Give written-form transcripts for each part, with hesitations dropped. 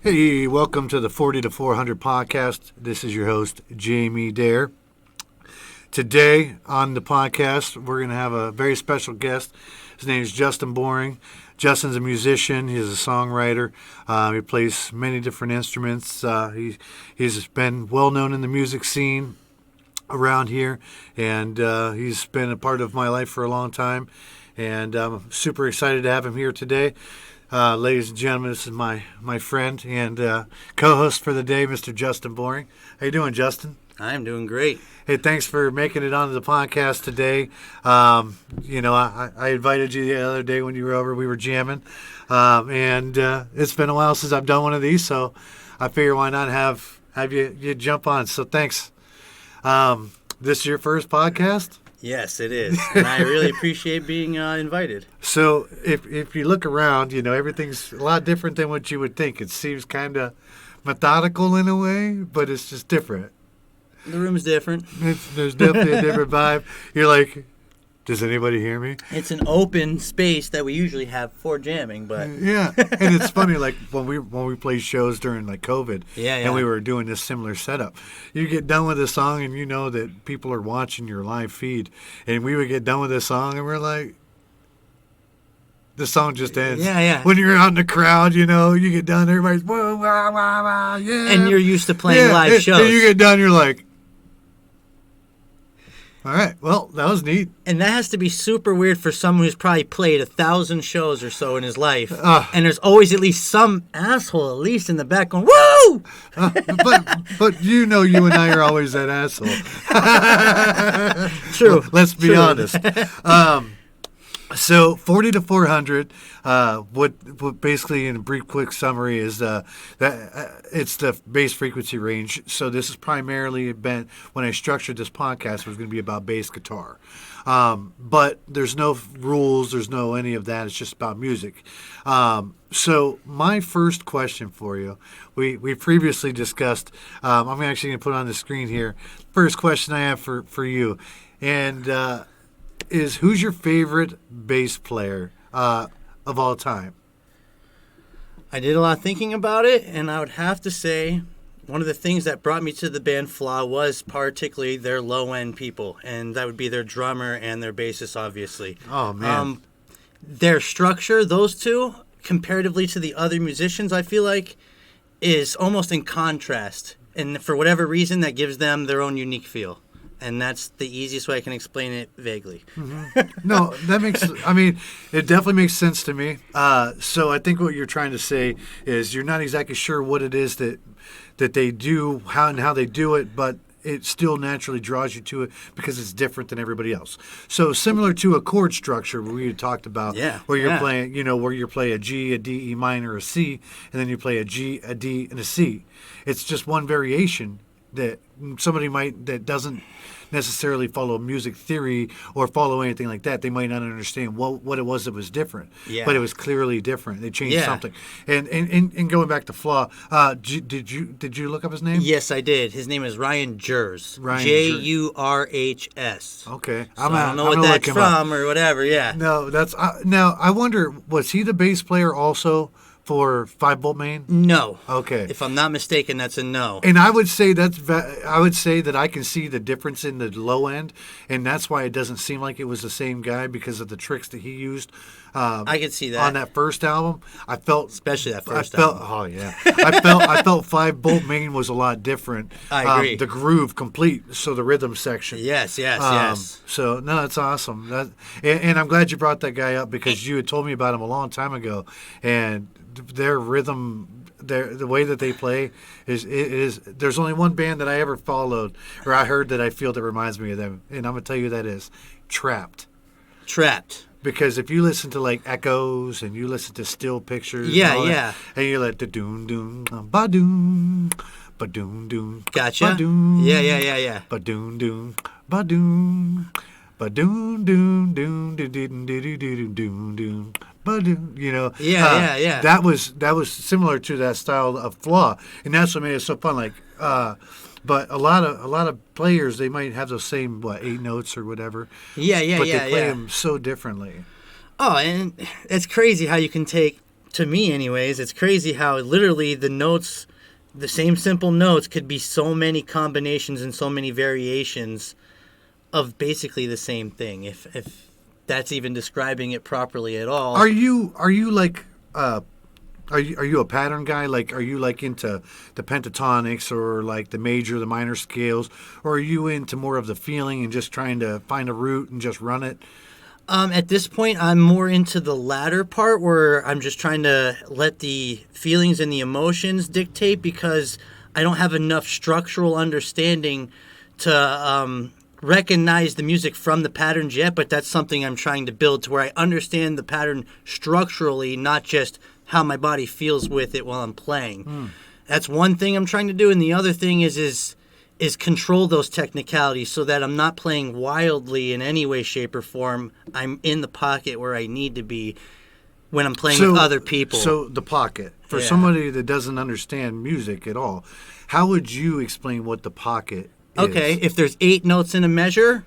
Hey, welcome to the 40 to 400 podcast. This is your host, Jamie Daire. Today on the podcast, we're going to have a very special guest. His name is Justin Boring. Justin's a musician. He's a songwriter. He plays many different instruments. He's been well known in the music scene around here, and he's been a part of my life for a long time. And I'm super excited to have him here today. Ladies and gentlemen, this is my friend and co-host for the day, Mr. Justin Boring. How you doing, Justin? I'm doing great. Hey, thanks for making it onto the podcast today. I invited you the other day when you were over. We were jamming, and it's been a while since I've done one of these, so I figure why not have you jump on. So thanks. This is your first podcast? Yes, it is, and I really appreciate being invited. So if you look around, everything's a lot different than what you would think. It seems kind of methodical in a way, but it's just different. The room's different. There's definitely a different vibe. You're like, does anybody hear me? It's an open space that we usually have for jamming, but yeah. And it's funny, like when we play shows during like COVID, and we were doing this similar setup. You get done with a song, and you know that people are watching your live feed, and we would get done with a song, and we're like, the song just ends. Yeah. When you're out in the crowd, you get done, everybody's whoa, wah, wah, wah, yeah. And you're used to playing live shows. And you get done, you're like, all right, well, that was neat. And that has to be super weird for someone who's probably played 1,000 shows or so in his life. And there's always at least some asshole, at least in the back, going, woo! But you and I are always that asshole. True. Well, let's be honest. So 40 to 400, what basically in a brief quick summary is that it's the bass frequency range. So this is primarily been, when I structured this podcast, it was going to be about bass guitar. But there's no rules, there's no any of that. It's just about music. So my first question for you, we previously discussed, I'm actually going to put it on the screen here. First question I have for you, and is who's your favorite bass player of all time? I did a lot of thinking about it, and I would have to say one of the things that brought me to the band Flaw was particularly their low-end people, and that would be their drummer and their bassist, obviously. Oh, man. Their structure, those two, comparatively to the other musicians, I feel like, is almost in contrast. And for whatever reason, that gives them their own unique feel. And that's the easiest way I can explain it vaguely. Mm-hmm. No, it definitely makes sense to me. So I think what you're trying to say is you're not exactly sure what it is that they do, how they do it, but it still naturally draws you to it because it's different than everybody else. So similar to a chord structure where we had talked about, where you're playing, where you play a G, a D, E minor, a C, and then you play a G, a D, and a C. It's just one variation that somebody that doesn't necessarily follow music theory or follow anything like that. They might not understand what it was that was different, but it was clearly different. They changed something. And going back to Flaw, did you look up his name? Yes, I did. His name is Ryan Jurs. Jurhs. Okay, so I don't know what that's from or whatever. Yeah. No, that's now. I wonder, was he the bass player also for 5-volt main? No. Okay. If I'm not mistaken, that's a no. And I would say that I can see the difference in the low end, and that's why it doesn't seem like it was the same guy because of the tricks that he used. I could see that on that first album. I felt, especially that first album. Oh yeah. I felt 5-volt main was a lot different. I agree. The groove complete, so the rhythm section. Yes. So no, that's awesome. And I'm glad you brought that guy up because you had told me about him a long time ago, and their rhythm, the way that they play is there's only one band that I ever followed or I heard that I feel that reminds me of them, and I'm gonna tell you that is Trapped. Because if you listen to like Echoes and you listen to Still Pictures, and you let the doom doom ba doom ba doom doom, gotcha, ba-doom, yeah, ba doom doom ba doom ba doom doom doom doom doom doom doom. That was similar to that style of Flaw, and that's what made it so fun. Like, but a lot of players, they might have those same 8 notes or whatever. But they play them so differently. Oh, and it's crazy how you can take to me anyways, it's crazy how literally the notes, the same simple notes, could be so many combinations and so many variations of basically the same thing, if that's even describing it properly at all. Are you like are you a pattern guy? Like, are you like into the pentatonics or like the major, the minor scales, or are you into more of the feeling and just trying to find a root and just run it? At this point, I'm more into the latter part where I'm just trying to let the feelings and the emotions dictate, because I don't have enough structural understanding to recognize the music from the patterns yet, but that's something I'm trying to build to where I understand the pattern structurally, not just how my body feels with it while I'm playing. That's one thing I'm trying to do, and the other thing is control those technicalities so that I'm not playing wildly in any way, shape, or form. I'm in the pocket where I need to be when I'm playing with other people. So the pocket, for somebody that doesn't understand music at all, how would you explain what the pocket is? Okay, if there's 8 notes in a measure,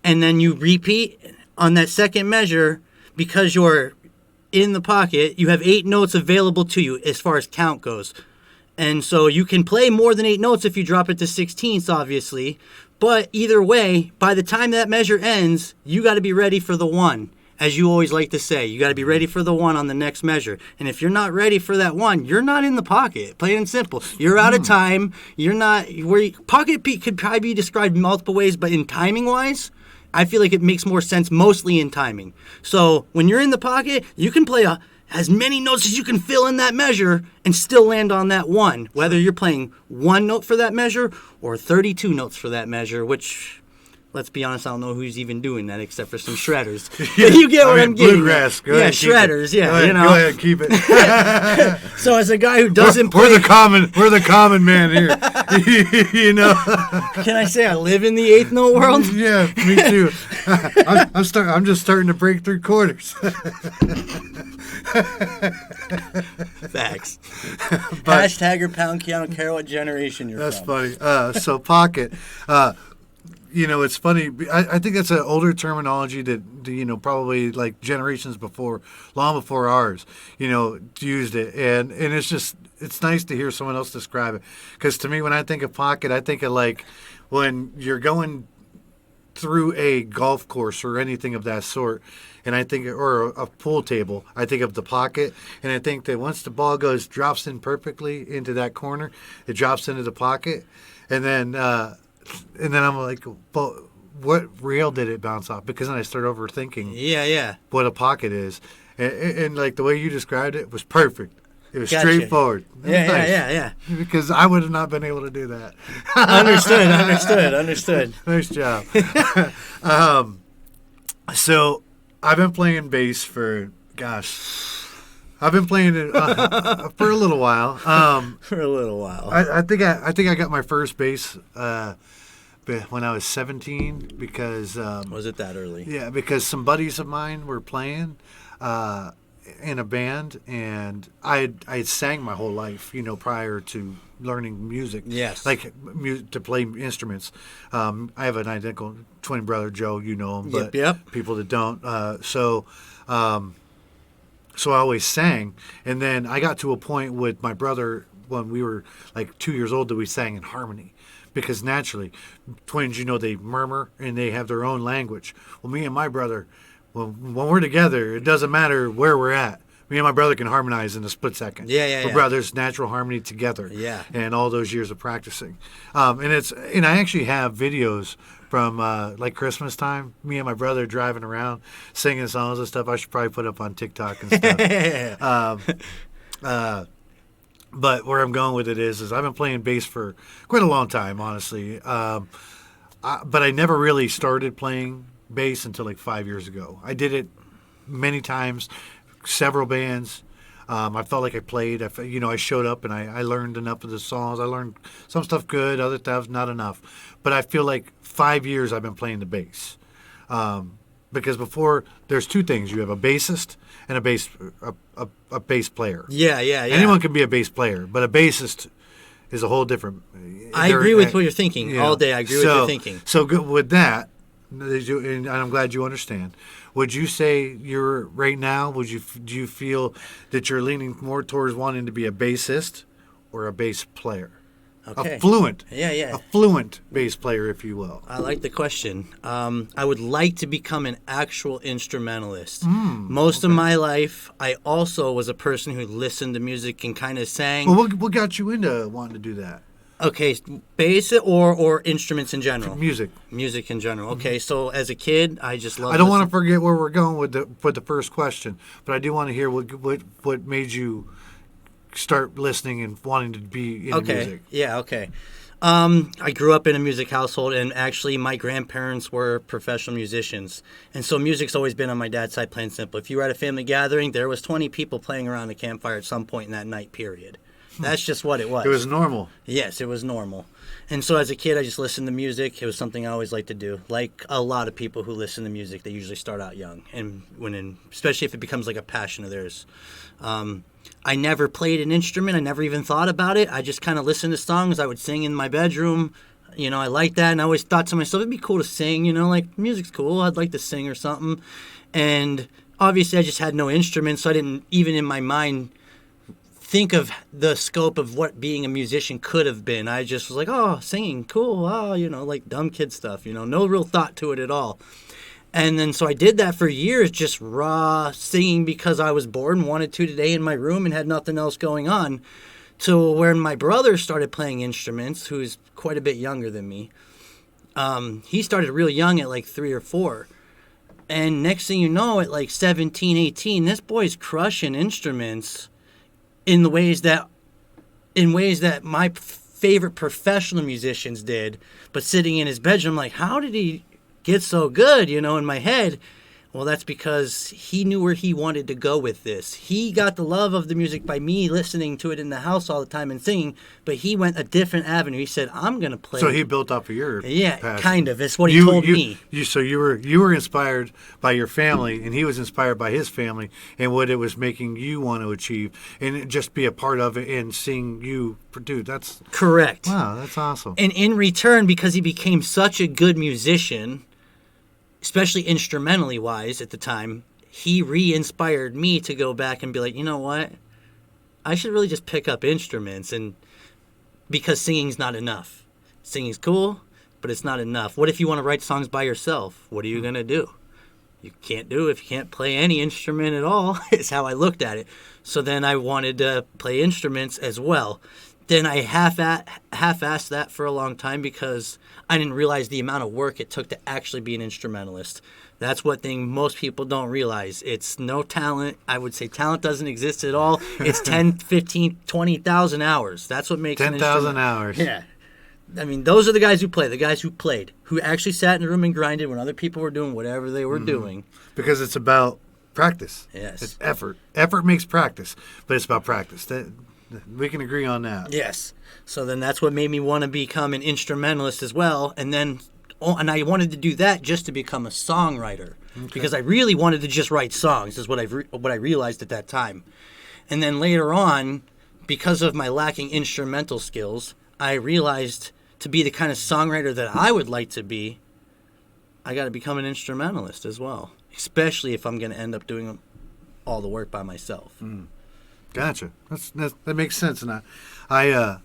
and then you repeat on that second measure, because you're in the pocket, you have 8 notes available to you as far as count goes. And so you can play more than 8 notes if you drop it to 16ths, obviously. But either way, by the time that measure ends, you got to be ready for the 1. As you always like to say, you got to be ready for the 1 on the next measure. And if you're not ready for that 1, you're not in the pocket. Plain and simple. You're out of time. You're not pocket beat could probably be described multiple ways, but in timing wise, I feel like it makes more sense mostly in timing. So when you're in the pocket, you can play as many notes as you can fill in that measure and still land on that 1, whether you're playing 1 note for that measure or 32 notes for that measure, which, let's be honest, I don't know who's even doing that except for some shredders. You get what I'm getting bluegrass. at. Yeah, shredders. Yeah, go ahead, keep it. So as a guy who doesn't we're the common man here. You know. Can I say I live in the 8th note world? Yeah, me too. I'm just starting to break through quarters. Facts. Hashtag or pound key. I don't care what generation you're that's from. Funny. So pocket. It's funny. I think that's an older terminology that probably like generations before, long before ours, used it, and it's nice to hear someone else describe it. Because to me, when I think of pocket, I think of like when you're going through a golf course or anything of that sort, and I think, or a pool table, I think of the pocket, and I think that once the ball drops in perfectly into that corner, it drops into the pocket, and then I'm like, but what rail did it bounce off? Because then I start overthinking what a pocket is, and like the way you described it was perfect. It was straightforward. Yeah. Because I would have not been able to do that. Understood. Nice job. So I've been playing bass for, I've been playing it for a little while. I think I got my first bass when I was 17 because was it that early? Yeah, because some buddies of mine were playing in a band, and I had sang my whole life, prior to learning music. Yes, like to play instruments. I have an identical twin brother, Joe. You know him, but people that don't. So I always sang, and then I got to a point with my brother when we were like 2 years old that we sang in harmony. Because naturally, twins, they murmur and they have their own language. Well, me and my brother, when we're together, it doesn't matter where we're at. Me and my brother can harmonize in a split second. We're brothers, natural harmony together. Yeah. And all those years of practicing. And I actually have videos from like Christmas time, me and my brother driving around singing songs and stuff. I should probably put up on TikTok and stuff. But where I'm going with it is I've been playing bass for quite a long time, honestly. But I never really started playing bass until like 5 years ago. I did it many times, several bands. I felt like I played. I showed up and I learned enough of the songs. I learned some stuff good, other stuff not enough. But I feel like 5 years I've been playing the bass. Because before, there's two things. You have a bassist and a bass player. Yeah. Anyone can be a bass player, but a bassist is a whole different. I agree with what you're thinking all day. I agree with your thinking. So good with that, and I'm glad you understand. would you say you're right now? Do you feel that you're leaning more towards wanting to be a bassist or a bass player? Okay. A fluent, Yeah. a fluent bass player, if you will. I like the question. I would like to become an actual instrumentalist. Most of my life, I also was a person who listened to music and kind of sang. Well, what got you into wanting to do that? Okay, bass or instruments in general? Music. Music in general. Okay, so as a kid, I just loved I don't want to forget where we're going with the first question, but I do want to hear what made you start listening and wanting to be in music. Yeah, okay. I grew up in a music household, and actually my grandparents were professional musicians. And so music's always been on my dad's side, plain simple. If you were at a family gathering, there was 20 people playing around the campfire at some point in that night period. That's just what it was. It was normal. Yes, it was normal. And so as a kid, I just listened to music. It was something I always liked to do. Like a lot of people who listen to music, they usually start out young. And especially if it becomes like a passion of theirs. I never played an instrument. I never even thought about it. I just kind of listened to songs. I would sing in my bedroom. I liked that. And I always thought to myself, it'd be cool to sing, like music's cool. I'd like to sing or something. And obviously I just had no instrument, so I didn't even in my mind think of the scope of what being a musician could have been. I just was like, oh, singing, cool. Oh, like dumb kid stuff, no real thought to it at all. And then so I did that for years, just raw singing because I was bored and wanted to today in my room and had nothing else going on. So when my brother started playing instruments, who's quite a bit younger than me, he started real young at like 3 or 4. And next thing you know, at like 17, 18, this boy's crushing instruments in ways that my favorite professional musicians did. But sitting in his bedroom, like, how did he get so good, in my head? Well, that's because he knew where he wanted to go with this. He got the love of the music by me listening to it in the house all the time and singing, but he went a different avenue. He said, I'm going to play. So he built off of your passion. Kind of. It's what he told me. So you were inspired by your family, and he was inspired by his family and what it was making you want to achieve, and just be a part of it and seeing you produce. That's correct. Wow, that's awesome. And in return, because he became such a good musician, especially instrumentally wise at the time, he re-inspired me to go back and be like, you know what? I should really just pick up instruments, and because singing's not enough. Singing's cool, but it's not enough. What if you want to write songs by yourself? What are you going to do? You can't do it if you can't play any instrument at all, is how I looked at it. So then I wanted to play instruments as well. Then I half-assed that for a long time because I didn't realize the amount of work it took to actually be an instrumentalist. That's one thing most people don't realize. It's no talent. I would say talent doesn't exist at all. It's 10, 15, 20,000 hours. That's what makes 10,000 hours. Yeah. I mean, those are the guys who play, the guys who played, who actually sat in the room and grinded when other people were doing whatever they were doing. Because it's about practice. Yes. It's effort. Effort makes practice, but it's about practice. We can agree on that. Yes. So then that's what made me want to become an instrumentalist as well. And then, and I wanted to do that just to become a songwriter. Okay. Because I really wanted to just write songs, is what I realized at that time. And then later on, because of my lacking instrumental skills, I realized to be the kind of songwriter that I would like to be, I got to become an instrumentalist as well. Especially if I'm going to end up doing all the work by myself. Mm. Gotcha. That makes sense, and I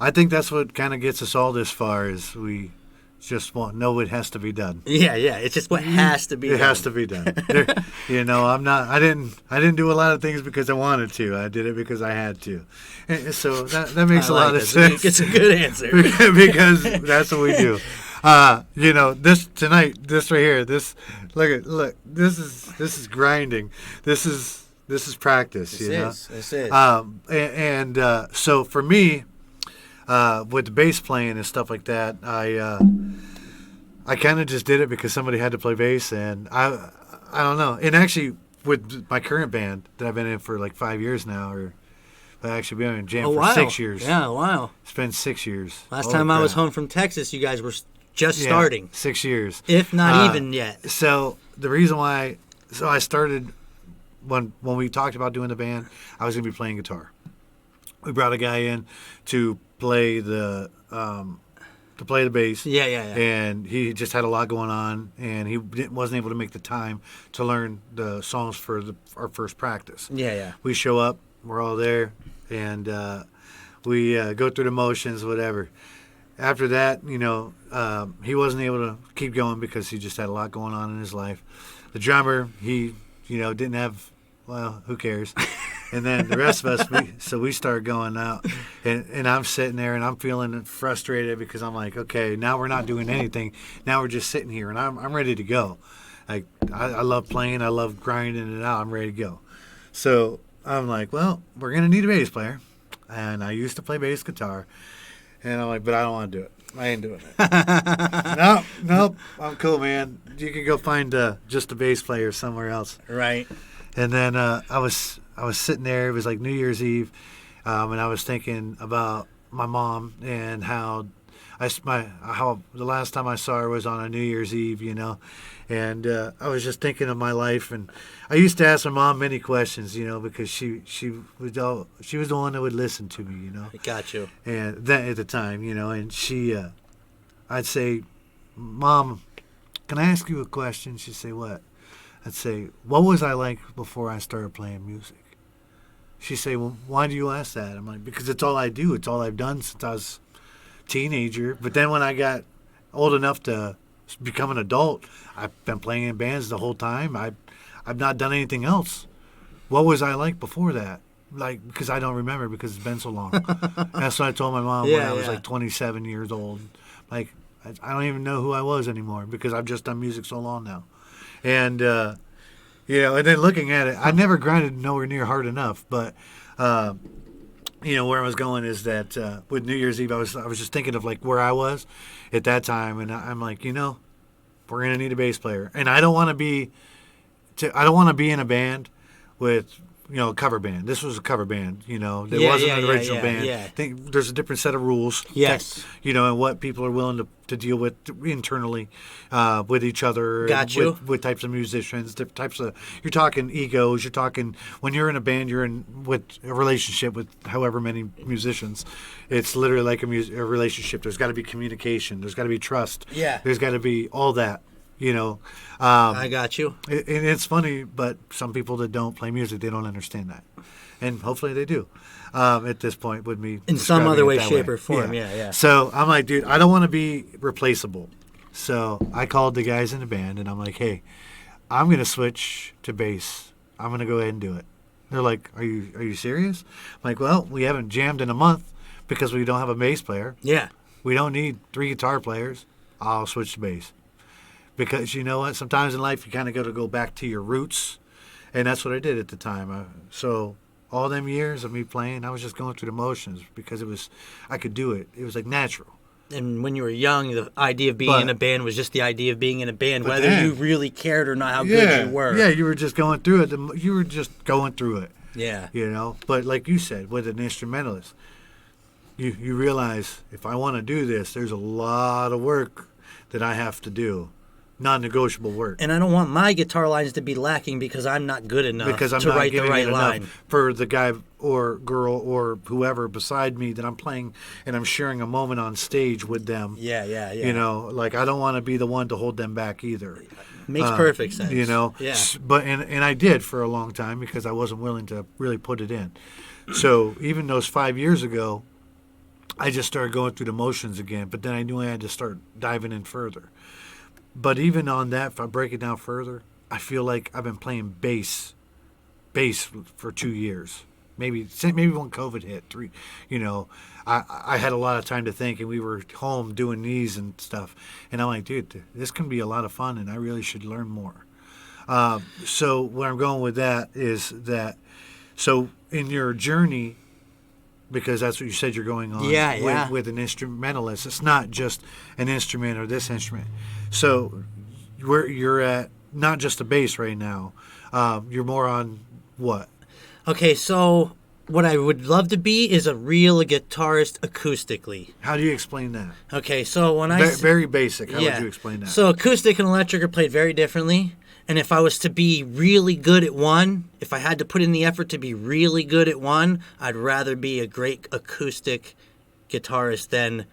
think that's what kind of gets us all this far is we just know it has to be done. Yeah. It's just what has to be done. It has to be done. I didn't do a lot of things because I wanted to. I did it because I had to. And so that makes a lot of sense. It's a good answer. Because that's what we do. This tonight, this right here, look, this is grinding. This is practice. This is. So for me, with the bass playing and stuff like that, I kind of just did it because somebody had to play bass, and I don't know. And actually, with my current band that I've been in for like 5 years now, or actually been in jam for 6 years. Yeah, wow. It's been 6 years. Last time I was home from Texas, you guys were just starting. 6 years, if not even yet. So the reason why, I started. When we talked about doing the band, I was going to be playing guitar. We brought a guy in to play the to play the bass. Yeah, yeah, yeah. And he just had a lot going on, and he wasn't able to make the time to learn the songs for our first practice. Yeah, yeah. We show up, we're all there, and we go through the motions, whatever. After that, he wasn't able to keep going because he just had a lot going on in his life. The drummer, he, didn't have, well, who cares? And then the rest of us, we start going out, and I'm sitting there and I'm feeling frustrated because I'm like, okay, now we're not doing anything. Now we're just sitting here, and I'm ready to go. Like I love playing, I love grinding it out. I'm ready to go. So I'm like, well, we're gonna need a bass player, and I used to play bass guitar, and I'm like, but I don't want to do it. I ain't doing it. Nope, I'm cool, man. You can go find just a bass player somewhere else. Right. And then I was sitting there. It was like New Year's Eve, and I was thinking about my mom and how how the last time I saw her was on a New Year's Eve, and I was just thinking of my life. And I used to ask my mom many questions, because she was the one that would listen to me, I got you. And then at the time, and she, I'd say, Mom, can I ask you a question? She'd say, what? I'd say, what was I like before I started playing music? She'd say, well, why do you ask that? I'm like, because it's all I do. It's all I've done since I was a teenager. But then when I got old enough to become an adult, I've been playing in bands the whole time. I've not done anything else. What was I like before that? Like, because I don't remember because it's been so long. That's what I told my mom when I was like 27 years old. Like, I don't even know who I was anymore because I've just done music so long now. And, and then looking at it, I never grinded nowhere near hard enough. But, where I was going is that with New Year's Eve, I was just thinking of like where I was at that time. And I'm like, we're going to need a bass player. And I don't want to be in a band with, a cover band. This was a cover band, There wasn't an original band. Yeah. I think there's a different set of rules. Yes. And what people are willing to deal with internally with each other. Got you. With types of musicians, different types of, you're talking egos, you're talking, when you're in a band, you're in with a relationship with however many musicians. It's literally like a relationship. There's got to be communication. There's got to be trust. Yeah. There's got to be all that. I got you. And it's funny, but some people that don't play music, they don't understand that, and hopefully they do. At this point, with me in some other way, shape, way. or form. Yeah. So I'm like, dude, I don't want to be replaceable. So I called the guys in the band, and I'm like, hey, I'm gonna switch to bass. I'm gonna go ahead and do it. They're like, are you serious? I'm like, well, we haven't jammed in a month because we don't have a bass player. Yeah. We don't need 3 guitar players. I'll switch to bass. Because you know what? Sometimes in life you kind of got to go back to your roots. And that's what I did at the time. So all them years of me playing, I was just going through the motions because I could do it. It was like natural. And when you were young, the idea of being in a band was just the idea of being in a band, whether you really cared or not how good you were. Yeah, you were just going through it. You were just going through it. Yeah. But like you said, with an instrumentalist, you realize if I want to do this, there's a lot of work that I have to do. Non-negotiable work. And I don't want my guitar lines to be lacking because I'm not good enough to write the right line. For the guy or girl or whoever beside me that I'm playing and I'm sharing a moment on stage with them. Yeah. Like I don't want to be the one to hold them back either. Makes perfect sense. Yeah. But and I did for a long time because I wasn't willing to really put it in. So even those 5 years ago, I just started going through the motions again. But then I knew I had to start diving in further. But even on that, if I break it down further, I feel like I've been playing bass for 2 years. Maybe when COVID hit, 3. I had a lot of time to think, and we were home doing these and stuff. And I'm like, dude, this can be a lot of fun, and I really should learn more. So where I'm going with that is that, so in your journey, because that's what you said you're going on with an instrumentalist. It's not just an instrument or this instrument. So you're at not just a bass right now. You're more on what? Okay, so what I would love to be is a real guitarist acoustically. How do you explain that? Okay, so when very basic. How would you explain that? So acoustic and electric are played very differently. And if I was to be really good at one, if I had to put in the effort to be really good at one, I'd rather be a great acoustic guitarist than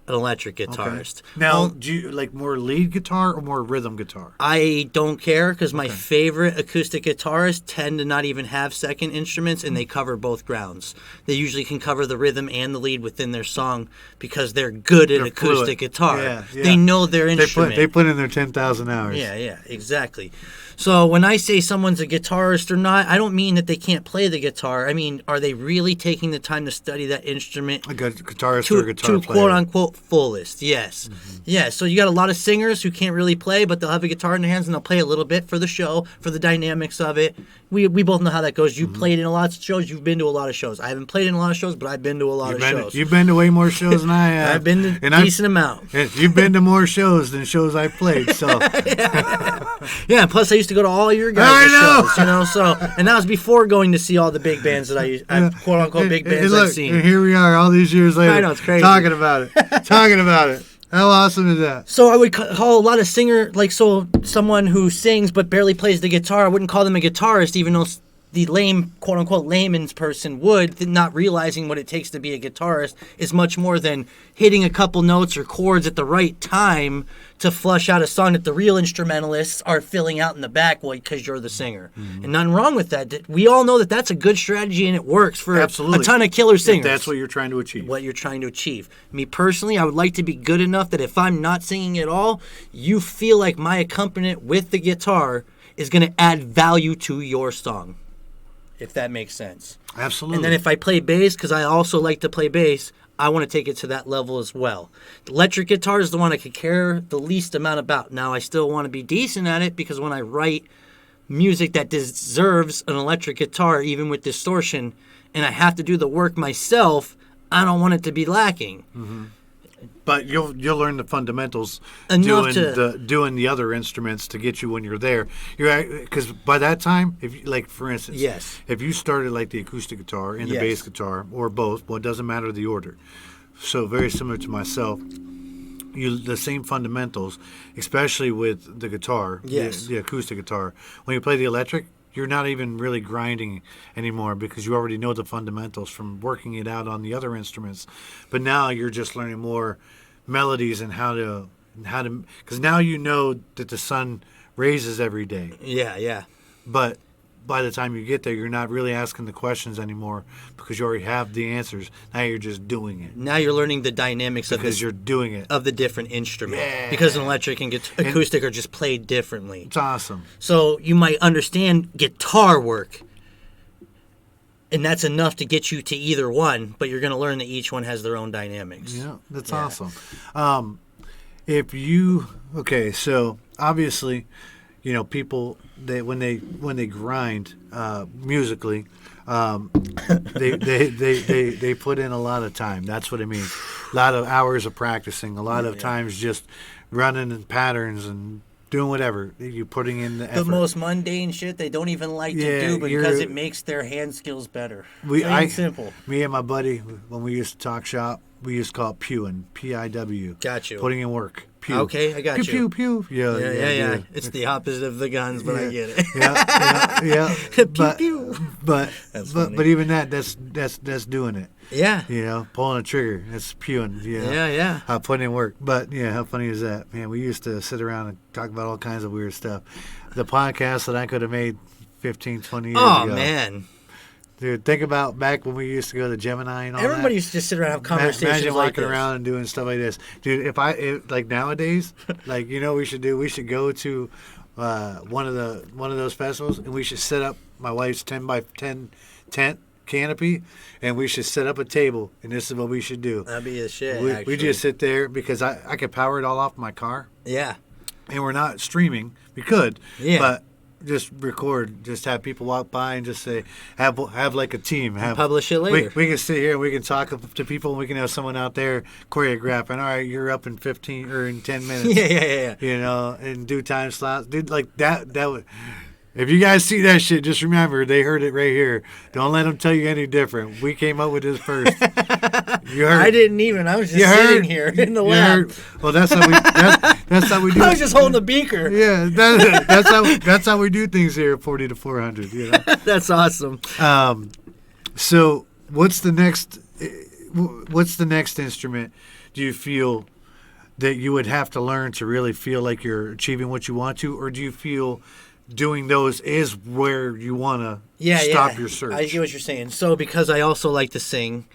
an electric guitarist. Now, do you like more lead guitar or more rhythm guitar? I don't care because my favorite acoustic guitarists tend to not even have second instruments, and they cover both grounds. They usually can cover the rhythm and the lead within their song because they're good at acoustic guitar. Yeah. They know their instrument. They put in their 10,000 hours. Yeah, exactly. So when I say someone's a guitarist or not, I don't mean that they can't play the guitar. I mean, are they really taking the time to study that instrument? A guitarist or a guitar to player. quote unquote fullest, yes. Yeah, so you got a lot of singers who can't really play, but they'll have a guitar in their hands and they'll play a little bit for the show, for the dynamics of it. We both know how that goes. You played in a lot of shows, you've been to a lot of shows. I haven't played in a lot of shows, but I've been to a lot of shows. You've been to way more shows than I have. I've been to a decent amount. You've been to more shows than shows I've played, so. Yeah, plus I used to go to all your guys' shows, you know, so, and that was before going to see all the big bands that I quote unquote big bands I've seen. And here we are all these years later. I know, it's crazy. Talking about it. How awesome is that? So I would call a lot of someone who sings but barely plays the guitar, I wouldn't call them a guitarist, even though the lame, quote-unquote layman's person would, not realizing what it takes to be a guitarist is much more than hitting a couple notes or chords at the right time to flush out a song that the real instrumentalists are filling out in the back because you're the singer. And nothing wrong with that. We all know that that's a good strategy and it works for a ton of killer singers. If that's what you're trying to achieve. Me personally, I would like to be good enough that if I'm not singing at all, you feel like my accompaniment with the guitar is going to add value to your song. If that makes sense. Absolutely. And then if I play bass, because I also like to play bass, I want to take it to that level as well. The electric guitar is the one I could care the least amount about. Now, I still want to be decent at it because when I write music that deserves an electric guitar, even with distortion, and I have to do the work myself, I don't want it to be lacking. But you'll learn the fundamentals Enough doing the other instruments to get you when you're there. Because by that time, for instance, if you started like the acoustic guitar and the bass guitar or both, well, it doesn't matter the order. So very similar to myself, the same fundamentals, especially with the guitar, the acoustic guitar. When you play the electric, you're not even really grinding anymore because you already know the fundamentals from working it out on the other instruments. But now you're just learning more melodies and how to because now you know that the sun raises every day. Yeah. But by the time you get there, you're not really asking the questions anymore because you already have the answers. Now you're just doing it. Now you're learning the dynamics because you're doing it of the different instrument. Yeah. Because an electric and acoustic are just played differently. It's awesome. So you might understand guitar work, and that's enough to get you to either one. But you're going to learn that each one has their own dynamics. Yeah, that's awesome. So obviously, you know, people when they grind musically, they put in a lot of time. That's what it means. A lot of hours of practicing. A lot of times just running in patterns and doing whatever. You're putting in the effort. The most mundane shit they don't even like to do because it makes their hand skills better. Simple. Me and my buddy, when we used to talk shop, we used to call it pewing. P-I-W. Got you. Putting in work. Pew. Okay, I got pew, you. Pew, pew. Yeah. It's the opposite of the guns, but I get it. Yeah. Pew, pew. But even that's doing it. Yeah. You know, pulling a trigger. That's pewing. You know, Yeah. Putting in work. But yeah, how funny is that? Man, we used to sit around and talk about all kinds of weird stuff. The podcast that I could have made 15, 20 years ago. Oh, man. Dude, think about back when we used to go to Gemini and all that. Everybody used to just sit around and have conversations Imagine like walking this. around and doing stuff like this. Dude, if like nowadays, like, you know what we should do? We should go to one of those festivals and we should set up my wife's 10 by 10 tent canopy and we should set up a table and this is what we should do. That'd be the shit, we just sit there because I could power it all off my car. Yeah. And we're not streaming. We could. Yeah. But just record, just have people walk by and just say, have like a team. Publish it later. We can sit here and we can talk to people and we can have someone out there choreographing. All right, you're up in 15 or in 10 minutes. Yeah. You know, and do time slots. Dude, like that would. If you guys see that shit, just remember they heard it right here. Don't let them tell you any different. We came up with this first. You heard? I didn't even. I was just sitting here in the lab. Well, that's how we. That's how we do. I was just holding the beaker. Yeah, that's how we do things here at 40 to 400. You know. That's awesome. So what's the next instrument do you feel that you would have to learn to really feel like you're achieving what you want to, or do you feel doing those is where you want to stop your search? I get what you're saying. So because I also like to sing,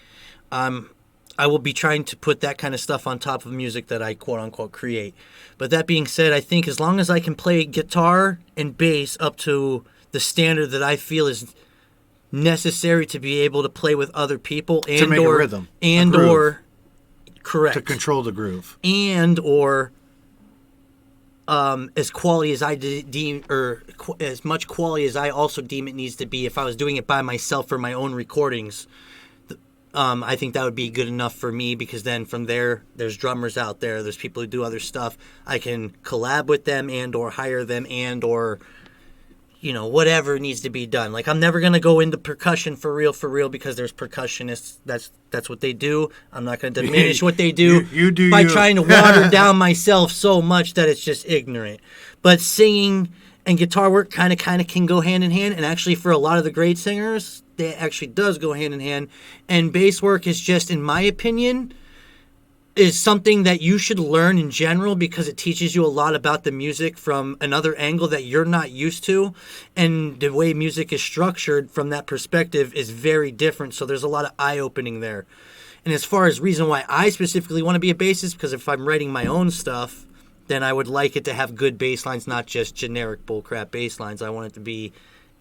I will be trying to put that kind of stuff on top of music that I quote unquote create. But that being said, I think as long as I can play guitar and bass up to the standard that I feel is necessary to be able to play with other people and to make a rhythm and or correct to control the groove and or as quality as I deem, or as much quality as I also deem it needs to be. If I was doing it by myself for my own recordings, I think that would be good enough for me, because then from there, there's drummers out there, there's people who do other stuff. I can collab with them and or hire them and or, whatever needs to be done. Like, I'm never going to go into percussion for real, because there's percussionists. That's what they do. I'm not going to diminish what they do, by trying to water down myself so much that it's just ignorant. But singing and guitar work kind of can go hand in hand. And actually, for a lot of the great singers, that actually does go hand in hand. And bass work is just, in my opinion, is something that you should learn in general, because it teaches you a lot about the music from another angle that you're not used to. And the way music is structured from that perspective is very different. So there's a lot of eye-opening there. And as far as reason why I specifically want to be a bassist, because if I'm writing my own stuff, then I would like it to have good bass lines, not just generic bullcrap bass lines. I want it to be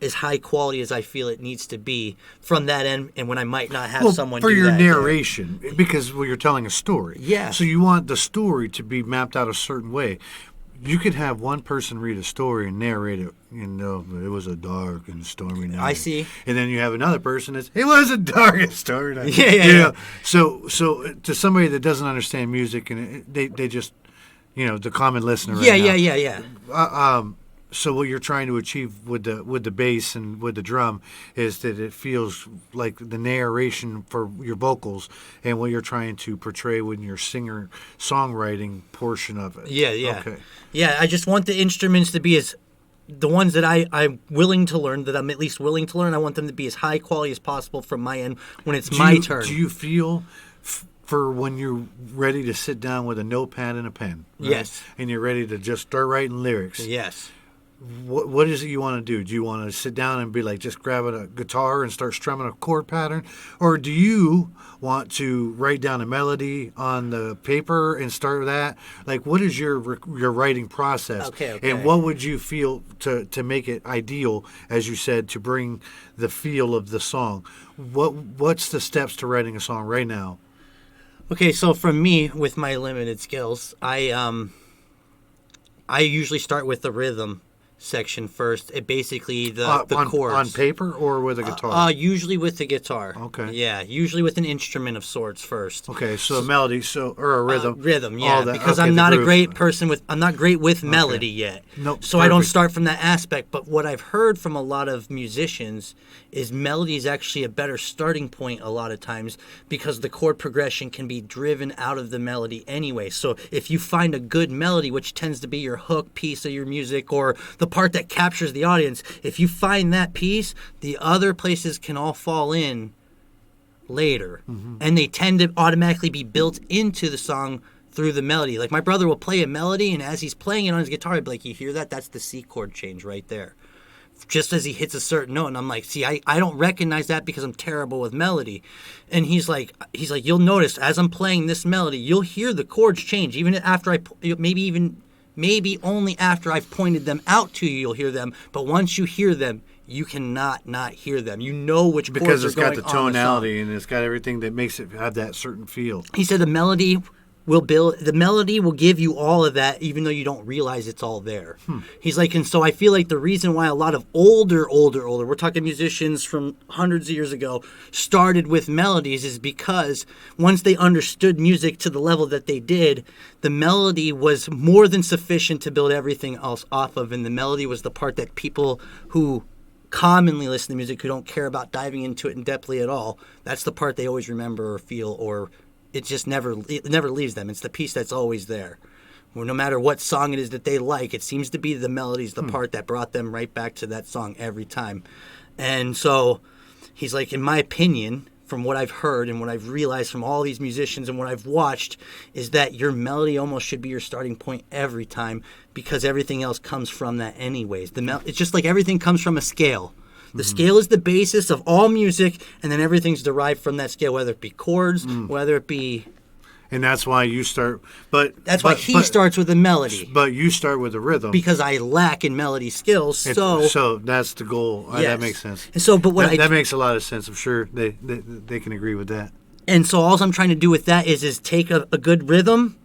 as high quality as I feel it needs to be from that end, and when I might not have someone for do your that narration, because you're telling a story. Yeah. So you want the story to be mapped out a certain way. You could have one person read a story and narrate it. It was a dark and stormy night. I see. And then you have another person that's, it was a dark and stormy night. Yeah. So to somebody that doesn't understand music, and they just, the common listener. Yeah. So what you're trying to achieve with the bass and with the drum is that it feels like the narration for your vocals and what you're trying to portray with your singer songwriting portion of it. Yeah. Okay. Yeah, I just want the instruments to be as the ones that I'm willing to learn, that I'm at least willing to learn. I want them to be as high quality as possible from my end when it's my turn. Do you feel for when you're ready to sit down with a notepad and a pen? Right? Yes. And you're ready to just start writing lyrics? Yes. What is it you want to do? Do you want to sit down and be like just grabbing a guitar and start strumming a chord pattern? Or do you want to write down a melody on the paper and start with that? Like, what is your writing process? Okay. And what would you feel to make it ideal, as you said, to bring the feel of the song? What's the steps to writing a song right now? Okay, so for me, with my limited skills, I usually start with the rhythm section first. It basically the chords on paper or with a guitar. Usually with the guitar. Okay. Yeah, usually with an instrument of sorts first. Okay, so a melody, or a rhythm. Rhythm, yeah. Because I'm not a great person with. I'm not great with melody yet. Nope. So perfect. I don't start from that aspect. But what I've heard from a lot of musicians is melody is actually a better starting point a lot of times, because the chord progression can be driven out of the melody anyway. So if you find a good melody, which tends to be your hook piece of your music or the part that captures the audience, if you find that piece, the other places can all fall in later. Mm-hmm. And they tend to automatically be built into the song through the melody. Like, my brother will play a melody, and as he's playing it on his guitar, he'd be like, you hear that? That's the C chord change right there. Just as he hits a certain note, and I'm like, see, I don't recognize that because I'm terrible with melody. And he's like, you'll notice as I'm playing this melody, you'll hear the chords change, even after maybe only after I've pointed them out to you, you'll hear them. But once you hear them, you cannot not hear them. You know which chords are going on. Because it's got the tonality and it's got everything that makes it have that certain feel. He said the melody will give you all of that, even though you don't realize it's all there. He's like, and so I feel like the reason why a lot of older, we're talking musicians from hundreds of years ago, started with melodies is because once they understood music to the level that they did, the melody was more than sufficient to build everything else off of, and the melody was the part that people who commonly listen to music, who don't care about diving into it in depthly at all, that's the part they always remember or feel, or it never leaves them. It's the piece that's always there. Well, no matter what song it is that they like, it seems to be the melody's the part that brought them right back to that song every time. And so he's like, in my opinion, from what I've heard and what I've realized from all these musicians and what I've watched, is that your melody almost should be your starting point every time, because everything else comes from that anyways. It's just like everything comes from a scale. The scale is the basis of all music, and then everything's derived from that scale, whether it be chords, whether it be... And that's why you start, but why he starts with a melody. But you start with a rhythm because I lack in melody skills. So that's the goal. Yes. That makes sense. And so, but that makes a lot of sense. I'm sure they can agree with that. And so, all I'm trying to do with that is take a good rhythm,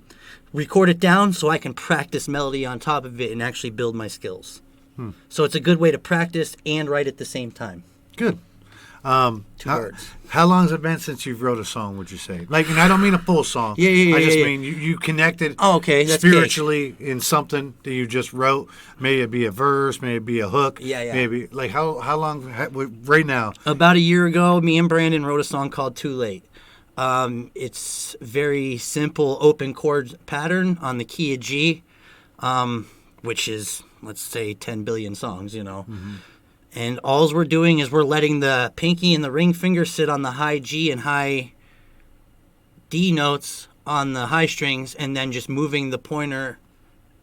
record it down, so I can practice melody on top of it and actually build my skills. So it's a good way to practice and write at the same time. Good. 2 words. How long has it been since you've wrote a song, would you say? Like, and I don't mean a full song. Yeah. I just mean you connected that's spiritually in something that you just wrote. Maybe it be a verse, maybe it be a hook. Yeah. Maybe, like, how long, right now? About a year ago, me and Brandon wrote a song called Too Late. It's very simple open chord pattern on the key of G, which is, let's say, 10 billion songs, And all we're doing is we're letting the pinky and the ring finger sit on the high G and high D notes on the high strings, and then just moving the pointer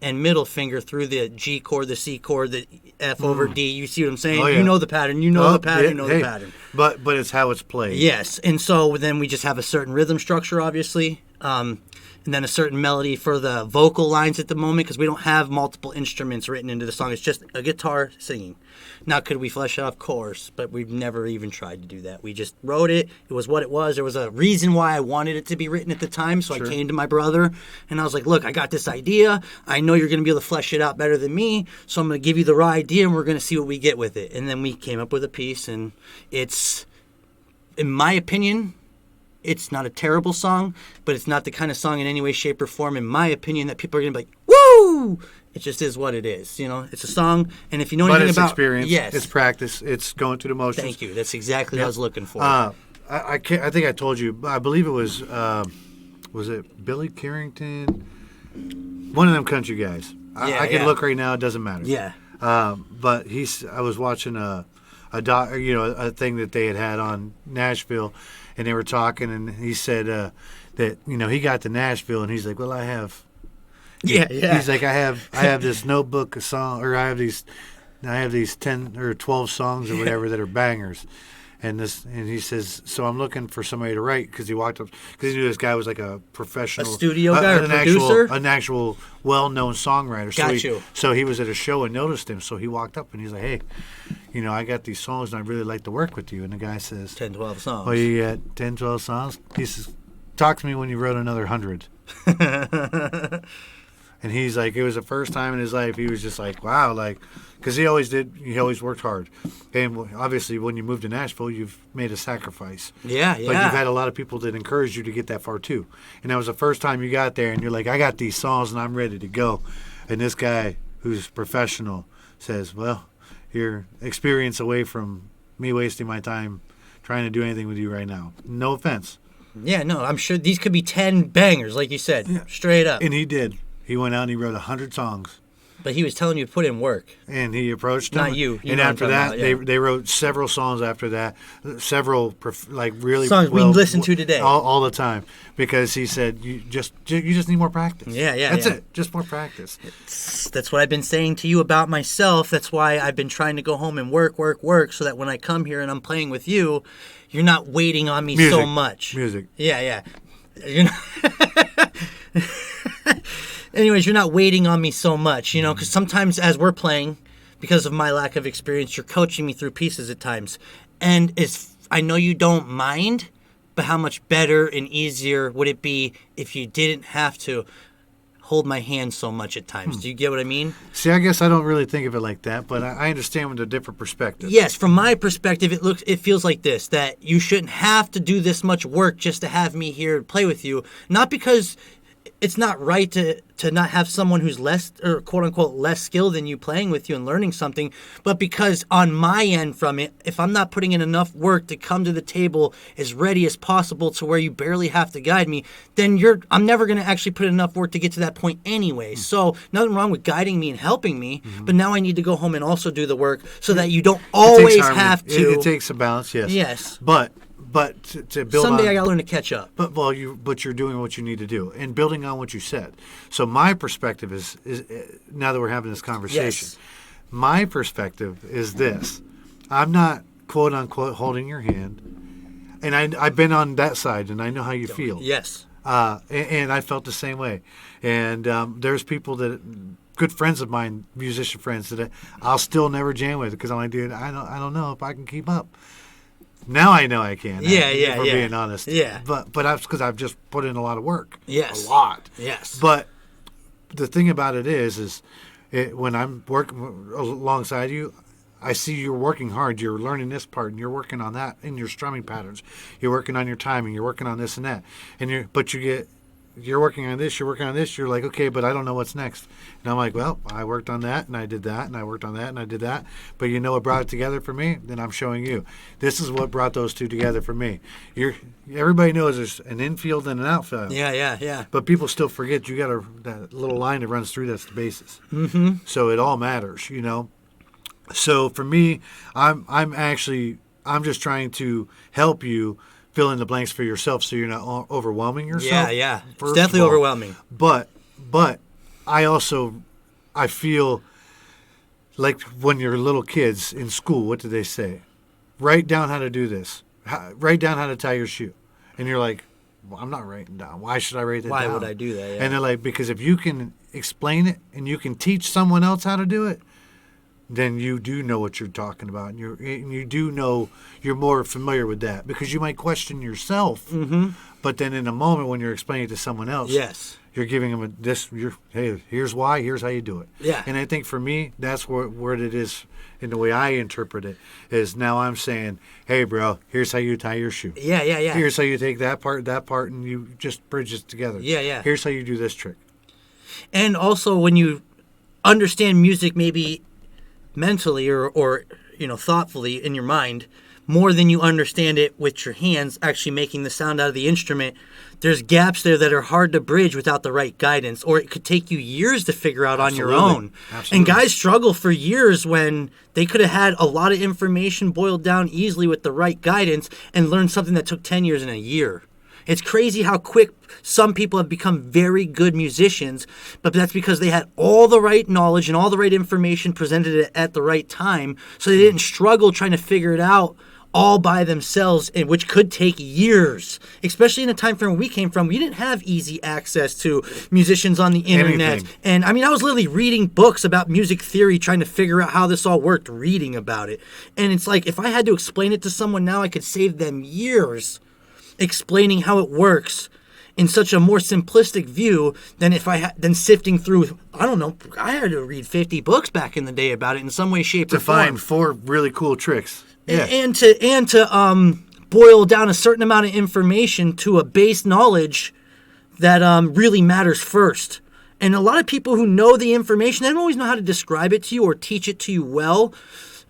and middle finger through the G chord, the C chord, the F over D. You see what I'm saying? Oh, yeah. You know the pattern. The pattern. But it's how it's played. Yes. And so then we just have a certain rhythm structure, obviously. And then a certain melody for the vocal lines at the moment, because we don't have multiple instruments written into the song. It's just a guitar singing. Now, could we flesh it out? Of course, but we've never even tried to do that. We just wrote it. It was what it was. There was a reason why I wanted it to be written at the time, so sure. I came to my brother, and I was like, look, I got this idea. I know you're going to be able to flesh it out better than me, so I'm going to give you the raw idea, and we're going to see what we get with it. And then we came up with a piece, and it's, in my opinion... It's not a terrible song, but it's not the kind of song in any way, shape, or form, in my opinion, that people are going to be like, woo! It just is what it is. It's a song, and if you know anything about... But it's experience, yes. It's practice, it's going through the motions. Thank you. That's exactly what I was looking for. I think I told you, I believe it was it Billy Carrington? One of them country guys. I can look right now, it doesn't matter. Yeah. But I was watching a thing that they had on Nashville, and they were talking, and he said that he got to Nashville, and he's like, well, I have, He's like, I have this notebook of song, or I have these 10 or 12 songs or whatever that are bangers, and he says, so I'm looking for somebody to write, because he walked up, because he knew this guy was like a professional, a studio guy, or producer, an actual well-known songwriter. Got So he was at a show and noticed him, so he walked up and he's like, hey, I got these songs and I'd really like to work with you. And the guy says, 10, 12 songs. Oh, you got 10, 12 songs? He says, talk to me when you wrote another 100. And he's like, it was the first time in his life he was just like, wow, like, because he always worked hard. And obviously when you moved to Nashville, you've made a sacrifice. Yeah. But you've had a lot of people that encouraged you to get that far too. And that was the first time you got there and you're like, I got these songs and I'm ready to go. And this guy who's professional says, well, you're experience away from me wasting my time trying to do anything with you right now. No offense. Yeah, no, I'm sure these could be 10 bangers, like you said, straight up. And he did. He went out and he wrote 100 songs. But he was telling you to put in work. And he approached him. Not you. And after that, they wrote several songs after that. Several, really... songs we listen to today. All the time. Because he said, you just need more practice. Yeah. That's it. Just more practice. That's what I've been saying to you about myself. That's why I've been trying to go home and work, so that when I come here and I'm playing with you, you're not waiting on me so much. Music. Yeah. You're not... Anyways, you're not waiting on me so much, because sometimes as we're playing, because of my lack of experience, you're coaching me through pieces at times. And I know you don't mind, but how much better and easier would it be if you didn't have to hold my hand so much at times? Do you get what I mean? See, I guess I don't really think of it like that, but I understand with a different perspective. Yes, from my perspective, it feels like this, that you shouldn't have to do this much work just to have me here and play with you. Not because... it's not right to not have someone who's less, or quote unquote, less skilled than you playing with you and learning something, but because on my end from it, if I'm not putting in enough work to come to the table as ready as possible to where you barely have to guide me, then I'm never going to actually put enough work to get to that point anyway. So nothing wrong with guiding me and helping me, but now I need to go home and also do the work so that you don't always have to. It takes a balance, yes. Yes. But but to build Someday on, I got to learn to catch up. but you're doing what you need to do and building on what you said. So my perspective is now that we're having this conversation, Yes. my perspective is this: I'm not quote unquote holding your hand, and I've been on that side, and I know how you feel. Yes. And I felt the same way. And there's people good friends of mine, musician friends, that I'll still never jam with because I'm like, dude, I don't know if I can keep up. Now I know I can. If we're being honest. Yeah. But that's because I've just put in a lot of work. Yes. A lot. Yes. But the thing about it is when I'm working alongside you, I see you're working hard. You're learning this part, and you're working on that in your strumming patterns. You're working on your timing. You're working on this and that. You're working on this. You're working on this. You're like, okay, but I don't know what's next. And I'm like, well, I worked on that, and I did that, and I worked on that, and I did that. But you know what brought it together for me? Then I'm showing you. This is what brought those two together for me. Everybody knows there's an infield and an outfield. Yeah. But people still forget you got that little line that runs through. That's the basis. Mm-hmm. So it all matters, So for me, I'm just trying to help you fill in the blanks for yourself, so you're not overwhelming yourself. Yeah. It's definitely overwhelming. But I feel like when you're little kids in school, what do they say? Write down how to do this. Write down how to tie your shoe. And you're like, well, I'm not writing down. Why should I write that down? Why would I do that? Yeah. And they're like, because if you can explain it and you can teach someone else how to do it, then you do know what you're talking about, and you do know you're more familiar with that, because you might question yourself, but then in a moment when you're explaining it to someone else, Yes. you're giving them hey, here's why, here's how you do it. Yeah. And I think for me, that's where it is, in the way I interpret it, is now I'm saying, hey, bro, here's how you tie your shoe. Yeah. Here's how you take that part, and you just bridge it together. Yeah. Here's how you do this trick. And also when you understand music maybe mentally or thoughtfully in your mind more than you understand it with your hands actually making the sound out of the instrument, there's gaps there that are hard to bridge without the right guidance, or it could take you years to figure out on your own. Absolutely. And guys struggle for years when they could have had a lot of information boiled down easily with the right guidance and learned something that took 10 years in a year. It's crazy how quick some people have become very good musicians, but that's because they had all the right knowledge and all the right information presented at the right time, so they didn't struggle trying to figure it out all by themselves, which could take years, especially in the time frame we came from. We didn't have easy access to musicians on the internet. Anything. And I mean, I was literally reading books about music theory, trying to figure out how this all worked, reading about it. And it's like, if I had to explain it to someone now, I could save them years explaining how it works in such a more simplistic view than than sifting through. I don't know. I had to read 50 books back in the day about it in some way, shape, or form. To find 4 really cool tricks. Yeah. And to boil down a certain amount of information to a base knowledge that really matters first. And a lot of people who know the information, they don't always know how to describe it to you or teach it to you well.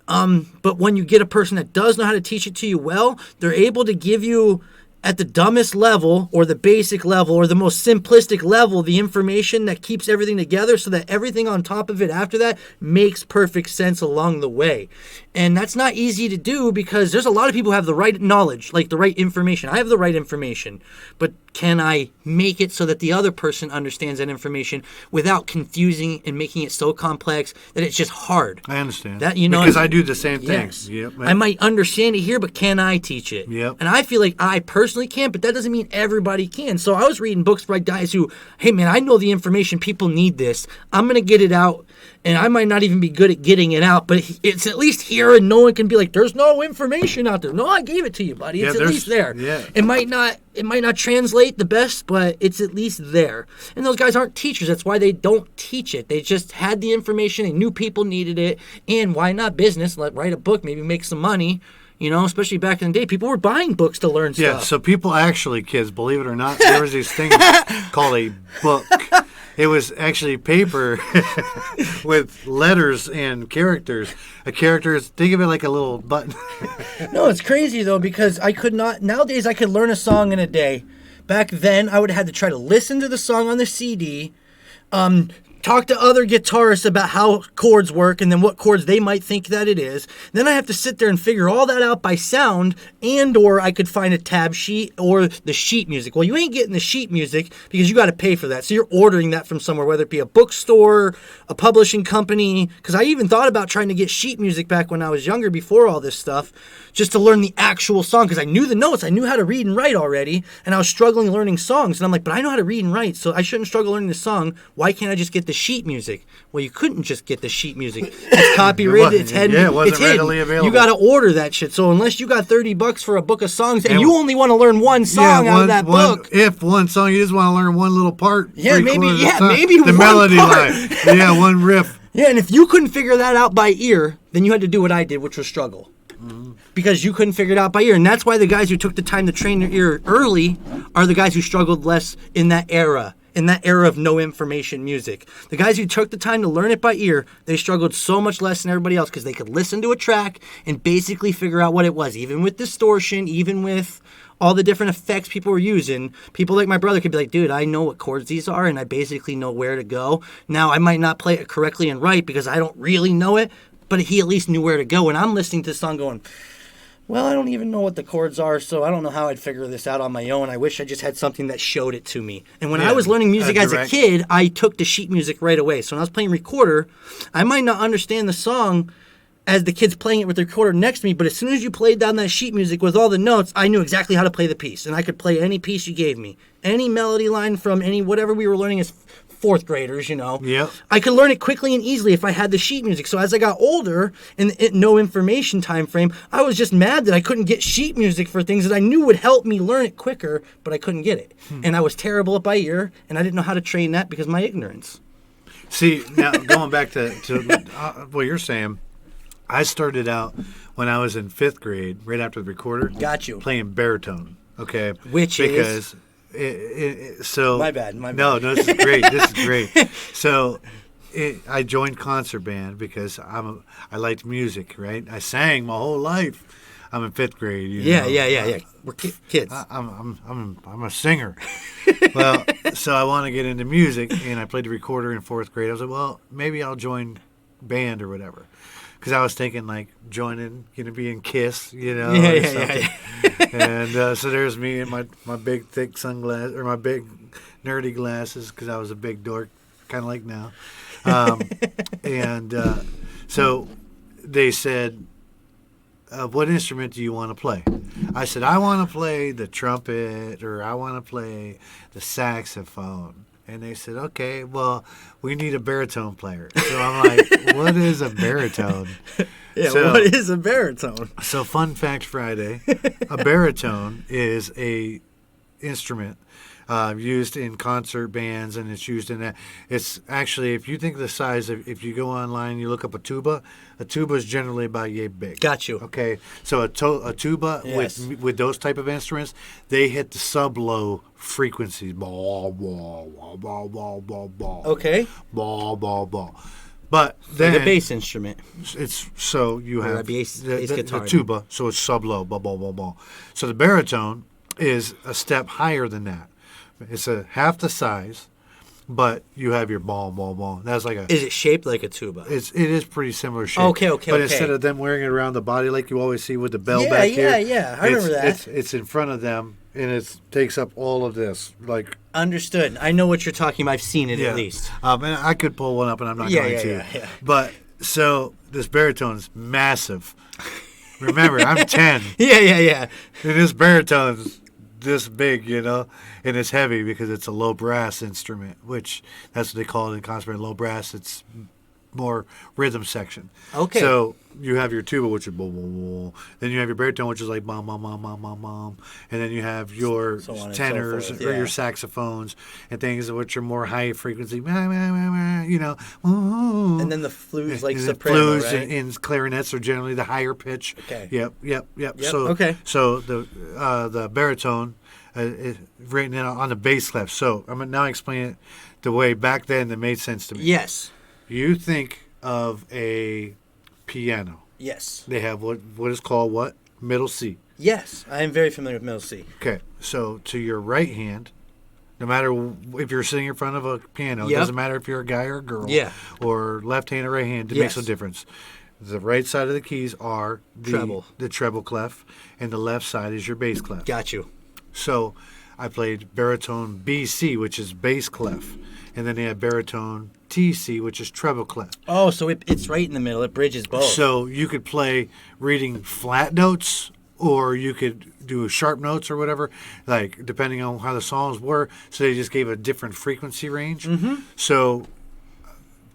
But when you get a person that does know how to teach it to you well, they're able to give you, at the dumbest level or the basic level or the most simplistic level, the information that keeps everything together so that everything on top of it after that makes perfect sense along the way. And that's not easy to do because there's a lot of people who have the right knowledge, like the right information. I have the right information, but can I make it so that the other person understands that information without confusing and making it so complex that it's just hard? I understand. That, because I do the same things. Yes. Yep. I might understand it here, but can I teach it? Yep. And I feel like I personally can, but that doesn't mean everybody can. So I was reading books by guys who, hey man, I know the information. People need this. I'm going to get it out. And I might not even be good at getting it out, but it's at least here, and no one can be like, "There's no information out there." No, I gave it to you, buddy. It's at least there. Yeah. It might not translate the best, but it's at least there. And those guys aren't teachers. That's why they don't teach it. They just had the information. They knew people needed it, and why not business? Write a book, maybe make some money. Especially back in the day, people were buying books to learn stuff. Yeah. So people actually, kids, believe it or not, there was these things called a book. It was actually paper with letters and characters. A character is, think of it like a little button. No, it's crazy though, because nowadays I could learn a song in a day. Back then I would have had to try to listen to the song on the CD, talk to other guitarists about how chords work and then what chords they might think that it is. Then I have to sit there and figure all that out by sound, and or I could find a tab sheet or the sheet music. Well, you ain't getting the sheet music because you got to pay for that. So you're ordering that from somewhere, whether it be a bookstore, a publishing company. Because I even thought about trying to get sheet music back when I was younger, before all this stuff, just to learn the actual song, because I knew the notes. I knew how to read and write already, and I was struggling learning songs. And I'm like, but I know how to read and write, so I shouldn't struggle learning the song. Why can't I just get the sheet music? Well, you couldn't just get the sheet music. It's copyrighted. It's hidden. Yeah, it wasn't it's hidden. readily available. You got to order that shit. So unless you got $30 for a book of songs, and you only want to learn one song out of that book. If one song, you just want to learn one little part. Yeah, maybe the one melody part. line. Yeah, one riff. Yeah, and if you couldn't figure that out by ear, then you had to do what I did, which was struggle. Because you couldn't figure it out by ear. And that's why the guys who took the time to train their ear early are the guys who struggled less in that era of no information music. The guys who took the time to learn it by ear, they struggled so much less than everybody else because they could listen to a track and basically figure out what it was, even with distortion, even with all the different effects people were using. People like my brother could be like, dude, I know what chords these are, and I basically know where to go. Now, I might not play it correctly and right because I don't really know it, but he at least knew where to go. And I'm listening to the song going, well, I don't even know what the chords are, so I don't know how I'd figure this out on my own. I wish I just had something that showed it to me. And when I was learning music as a kid, I took the sheet music right away. So when I was playing recorder, I might not understand the song as the kid's playing it with the recorder next to me, but as soon as you played down that sheet music with all the notes, I knew exactly how to play the piece. And I could play any piece you gave me. Any melody line from any whatever we were learning as fourth graders, you know. Yep. I could learn it quickly and easily if I had the sheet music. So as I got older, in the no information time frame, I was just mad that I couldn't get sheet music for things that I knew would help me learn it quicker, but I couldn't get it. And I was terrible at by ear, and I didn't know how to train that because of my ignorance. See, now going back to what you're saying, I started out when I was in 5th grade, right after the recorder. Got you. Playing baritone, okay? Because so my bad. No, this is great. This is great. So I joined concert band because I liked music, right? I sang my whole life. I'm in 5th grade. Yeah. We're kids. I'm a singer. Well, so I want to get into music, and I played the recorder in 4th grade. I was like, well, maybe I'll join band or whatever. Because I was thinking, like, joining, be in Kiss, Yeah. And so there's me in my big, thick sunglasses, or my big, nerdy glasses, because I was a big dork, kind of like now. So they said, what instrument do you want to play? I said, I want to play the trumpet, or I want to play the saxophone. And they said, okay, well, we need a baritone player. So I'm like, what is a baritone? Yeah, what is a baritone? So Fun Fact Friday, a baritone is a instrument used in concert bands, and it's used in that. It's actually, if you think of the size of, if you go online and you look up a tuba is generally about yay big. Got you. Okay, so a tuba, yes, with those type of instruments, they hit the sub-low frequencies. Ball, ball, ball, ball, ball, ball, ball. Okay. Ball, ball, ball. But then the bass instrument. It's so you have bass the tuba, so it's sub-low, ball, ball, ball, ball. So the baritone is a step higher than that. It's a half the size, but you have your ball, ball, ball. That's like a. Is it shaped like a tuba? It is pretty similar shape. Okay. But instead of them wearing it around the body like you always see with the bell back here, yeah, I remember that. It's in front of them, and it takes up all of this. Like understood. I know what you're talking about. I've seen it at least. And I could pull one up, and I'm not going to. Yeah. But so this baritone's massive. Remember, I'm 10. Yeah. And this baritone's this big, and it's heavy because it's a low brass instrument, which that's what they call it in concert. Low brass, it's more rhythm section. Okay. So you have your tuba, which is boom, boom, boom. Then you have your baritone, which is like bom, bom, bom, bom, bom, bom. And then you have your tenors or your saxophones and things which are more high frequency, And then the flutes, like and soprano, flutes right? and clarinets are generally the higher pitch. Okay. Yep. So the baritone is written on the bass clef. So I'm now explaining it the way back then that made sense to me. Yes. You think of a piano. Yes. They have what is called what? Middle C. Yes, I am very familiar with middle C. Okay, so to your right hand, No matter if you're sitting in front of a piano, it Yep. doesn't matter if you're a guy or a girl, Yeah. or left hand or right hand. It makes no difference. The right side of the keys are the treble clef, and the left side is your bass clef. Got you. So I played baritone BC, which is bass clef, and then they had baritone TC, which is treble clef. Oh, so it's right in the middle. It bridges both. So you could play reading flat notes, or you could do sharp notes or whatever, like depending on how the songs were. So they just gave a different frequency range. Mm-hmm. So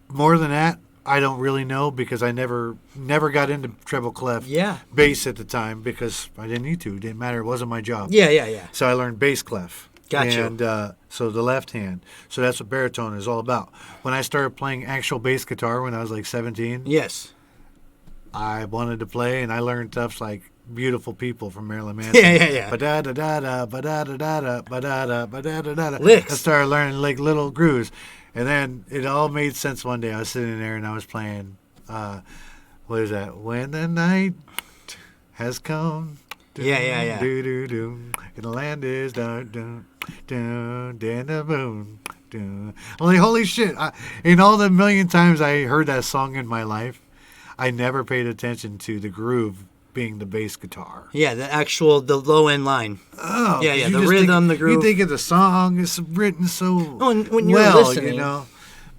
more than that, I don't really know, because I never got into treble clef bass at the time, because I didn't need to. It didn't matter. It wasn't my job. Yeah. So I learned bass clef. Gotcha. And so the left hand. So that's what baritone is all about. When I started playing actual bass guitar when I was like 17, Yes. I wanted to play, and I learned stuff like Beautiful People from Marilyn Manson. Yeah. Ba-da-da-da-da, ba-da-da-da-da, ba-da-da, ba-da-da-da-da. Licks. I started learning like little grooves. And then it all made sense one day. I was sitting there and I was playing, what is that? When the night has come. Yeah. Do-do-do. And the land is dun, dun, dun, dun, the moon. Dun. I'm like, holy shit. In all the million times I heard that song in my life, I never paid attention to the groove being the bass guitar. Yeah, the low end line. Oh, yeah, the rhythm, the groove. You think of the song, it's written so when you're well, listening. you know.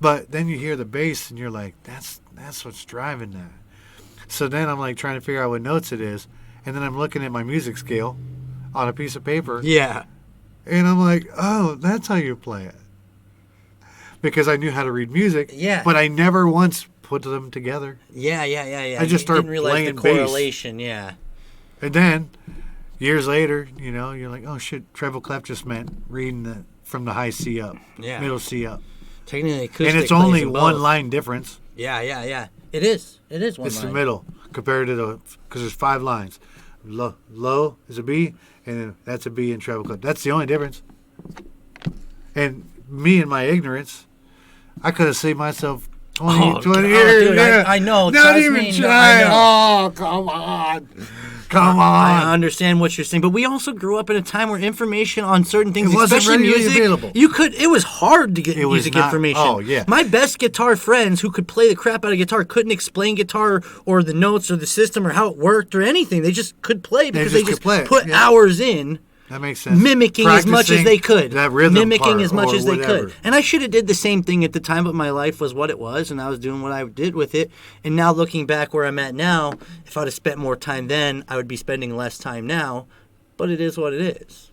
But then you hear the bass and you're like, that's what's driving that. So then I'm like trying to figure out what notes it is, and then I'm looking at my music scale on a piece of paper. Yeah. And I'm like, oh, that's how you play it. Because I knew how to read music. Yeah. But I never once put them together. Yeah. I just started didn't realize playing the correlation. Bass. Yeah. And then years later, you know, you're like, oh shit, treble clef just meant reading from the high C up, middle C up. Technically, acoustic and it's only plays one both. line difference. Yeah. It is one It's line. the middle compared to because there's 5 lines. Low is a B, and then that's a B in treble clef. That's the only difference. And me and my ignorance, I could have saved myself 20 years. Dude, I know. Not even try. Oh, come on. I understand what you're saying, but we also grew up in a time where information on certain things, it wasn't especially readily music, available. It was hard to get music information. Oh, yeah. My best guitar friends who could play the crap out of guitar couldn't explain guitar or the notes or the system or how it worked or anything. They just could play because they just put hours in. That makes sense. Mimicking as much as they could. That rhythm mimicking part as much or as they whatever. could. And I should have did the same thing at the time, but my life was what it was, and I was doing what I did with it. And now looking back where I'm at now, if I'd have spent more time then, I would be spending less time now. But it is what it is.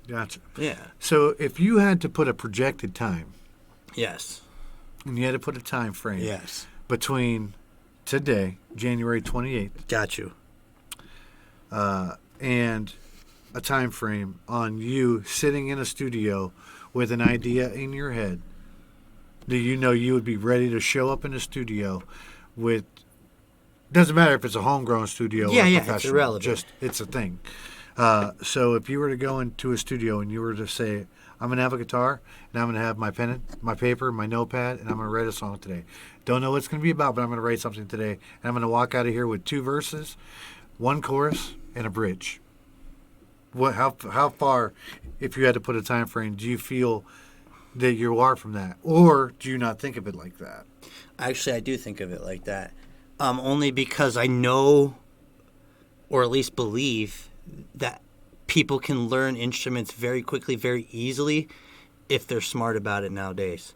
Gotcha. Yeah. So if you had to put a projected time. Yes. And you had to put a time frame. Yes. Between today, January 28th. Got you. And a time frame on you sitting in a studio with an idea in your head. Do you know you would be ready to show up in a studio with, doesn't matter if it's a homegrown studio or a professional. It's irrelevant. Just, it's a thing. So if you were to go into a studio and you were to say, I'm going to have a guitar and I'm going to have my pen, my paper, my notepad, and I'm going to write a song today. Don't know what it's going to be about, but I'm going to write something today. And I'm going to walk out of here with 2 verses, 1 chorus, and a bridge. How far, if you had to put a time frame, do you feel that you are from that, or do you not think of it like that? Actually, I do think of it like that, only because I know, or at least believe, that people can learn instruments very quickly, very easily, if they're smart about it nowadays.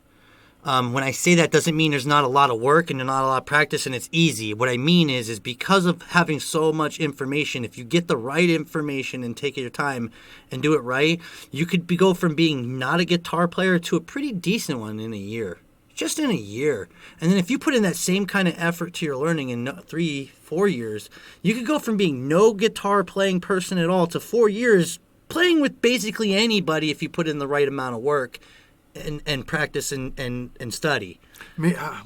When I say that, doesn't mean there's not a lot of work and not a lot of practice and it's easy. What I mean is because of having so much information, if you get the right information and take your time and do it right, you could go from being not a guitar player to a pretty decent one in a year. Just in a year. And then if you put in that same kind of effort to your learning in 3-4 years, you could go from being no guitar playing person at all to 4 years playing with basically anybody if you put in the right amount of work and practice and study.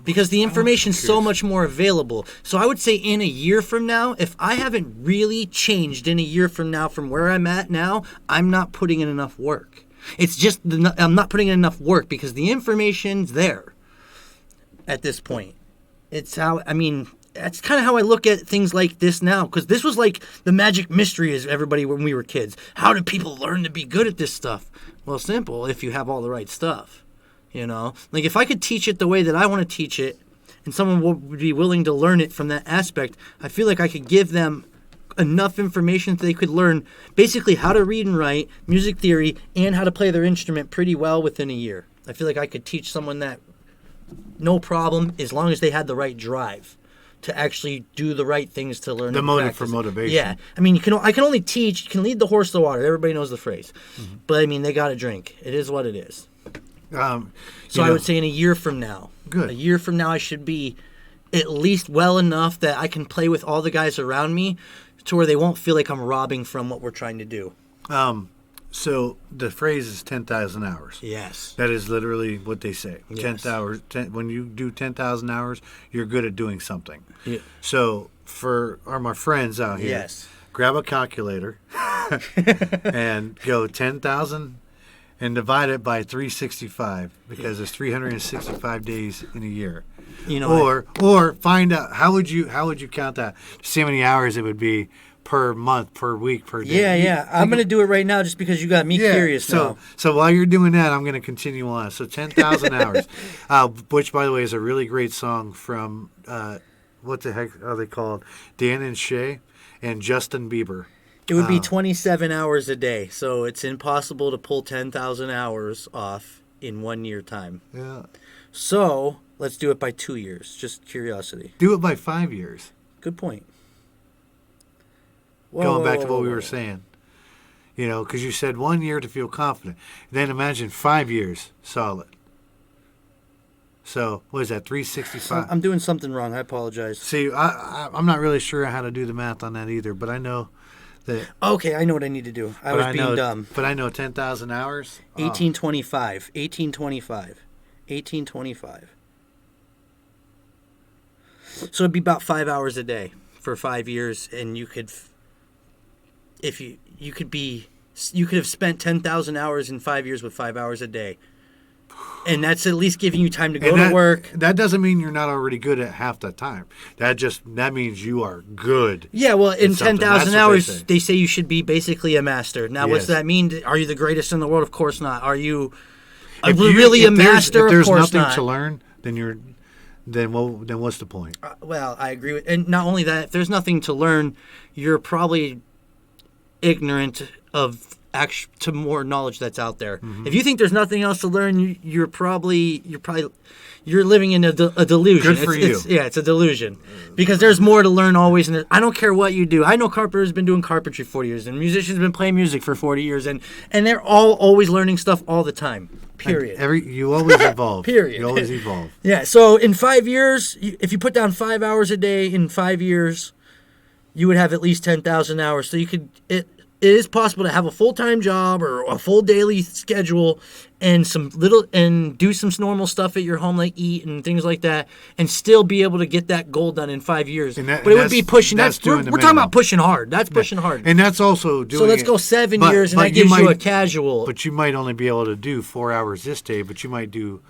Because the information's so much more available. So I would say in a year from now, if I haven't really changed in a year from now from where I'm at now, I'm not putting in enough work. It's just I'm not putting in enough work because the information's there at this point. It's how, I mean, that's kind of how I look at things like this now, because this was like the magic mystery as everybody when we were kids. How do people learn to be good at this stuff? Well, simple, if you have all the right stuff. Like if I could teach it the way that I want to teach it, and someone would be willing to learn it from that aspect, I feel like I could give them enough information that they could learn basically how to read and write, music theory, and how to play their instrument pretty well within a year. I feel like I could teach someone that no problem, as long as they had the right drive to actually do the right things to learn. The motive for motivation. Yeah. I mean, I can only teach, you can lead the horse to water. Everybody knows the phrase. Mm-hmm. But, I mean, they got to drink. It is what it is. So I would say in a year from now. Good. A year from now, I should be at least well enough that I can play with all the guys around me to where they won't feel like I'm robbing from what we're trying to do. So the phrase is 10,000 hours. Yes. That is literally what they say. Yes. 10 hours. When you do 10,000 hours, you're good at doing something. Yeah. So for my friends out here, Yes. grab a calculator and go 10,000 and divide it by 365 because there's 365 days in a year. Or find out how would you count that? See how many hours it would be per month, per week, per day. Yeah. I'm going to do it right now just because you got me curious now. So while you're doing that, I'm going to continue on. So 10,000 hours, which, by the way, is a really great song from, what the heck are they called? Dan and Shay and Justin Bieber. It would be 27 hours a day, so it's impossible to pull 10,000 hours off in 1 year time. Yeah. So let's do it by 2 years. Just curiosity. Do it by 5 years. Good point. Going back to what we were saying. Because you said 1 year to feel confident. Then imagine 5 years solid. So, what is that, 365? I'm doing something wrong. I apologize. See, I'm not really sure how to do the math on that either, but I know that... Okay, I know what I need to do. I was being dumb. But I know 10,000 hours. 1825. 1825. So it'd be about 5 hours a day for 5 years, and you could... You could have spent 10,000 hours in 5 years with 5 hours a day. And that's at least giving you time to go to work. That doesn't mean you're not already good at half the time. That means you are good. Yeah, well, in 10,000 hours, they say you should be basically a master. Now, What's that mean? Are you the greatest in the world? Of course not. Are you really a master? If there's of course nothing not. to learn, then what's the point? Well, I agree with, and not only that, if there's nothing to learn, you're probably ignorant of to more knowledge that's out there. Mm-hmm. If you think there's nothing else to learn, you're living in a delusion. Good for you. It's a delusion because there's more to learn always. And I don't care what you do. I know carpenters been doing carpentry 40 years, and musicians been playing music for 40 years, and they're all always learning stuff all the time. Period. You always evolve. Period. You always evolve. Yeah. So in 5 years, if you put down 5 hours a day in 5 years, you would have at least 10,000 hours. So you could. It is possible to have a full-time job or a full daily schedule and do some normal stuff at your home, like eat and things like that, and still be able to get that goal done in 5 years. But it would be pushing. We're talking about pushing hard. That's pushing hard. And that's also doing. So let's go 7 years, and that gives you a casual. But you might only be able to do 4 hours this day, but you might do.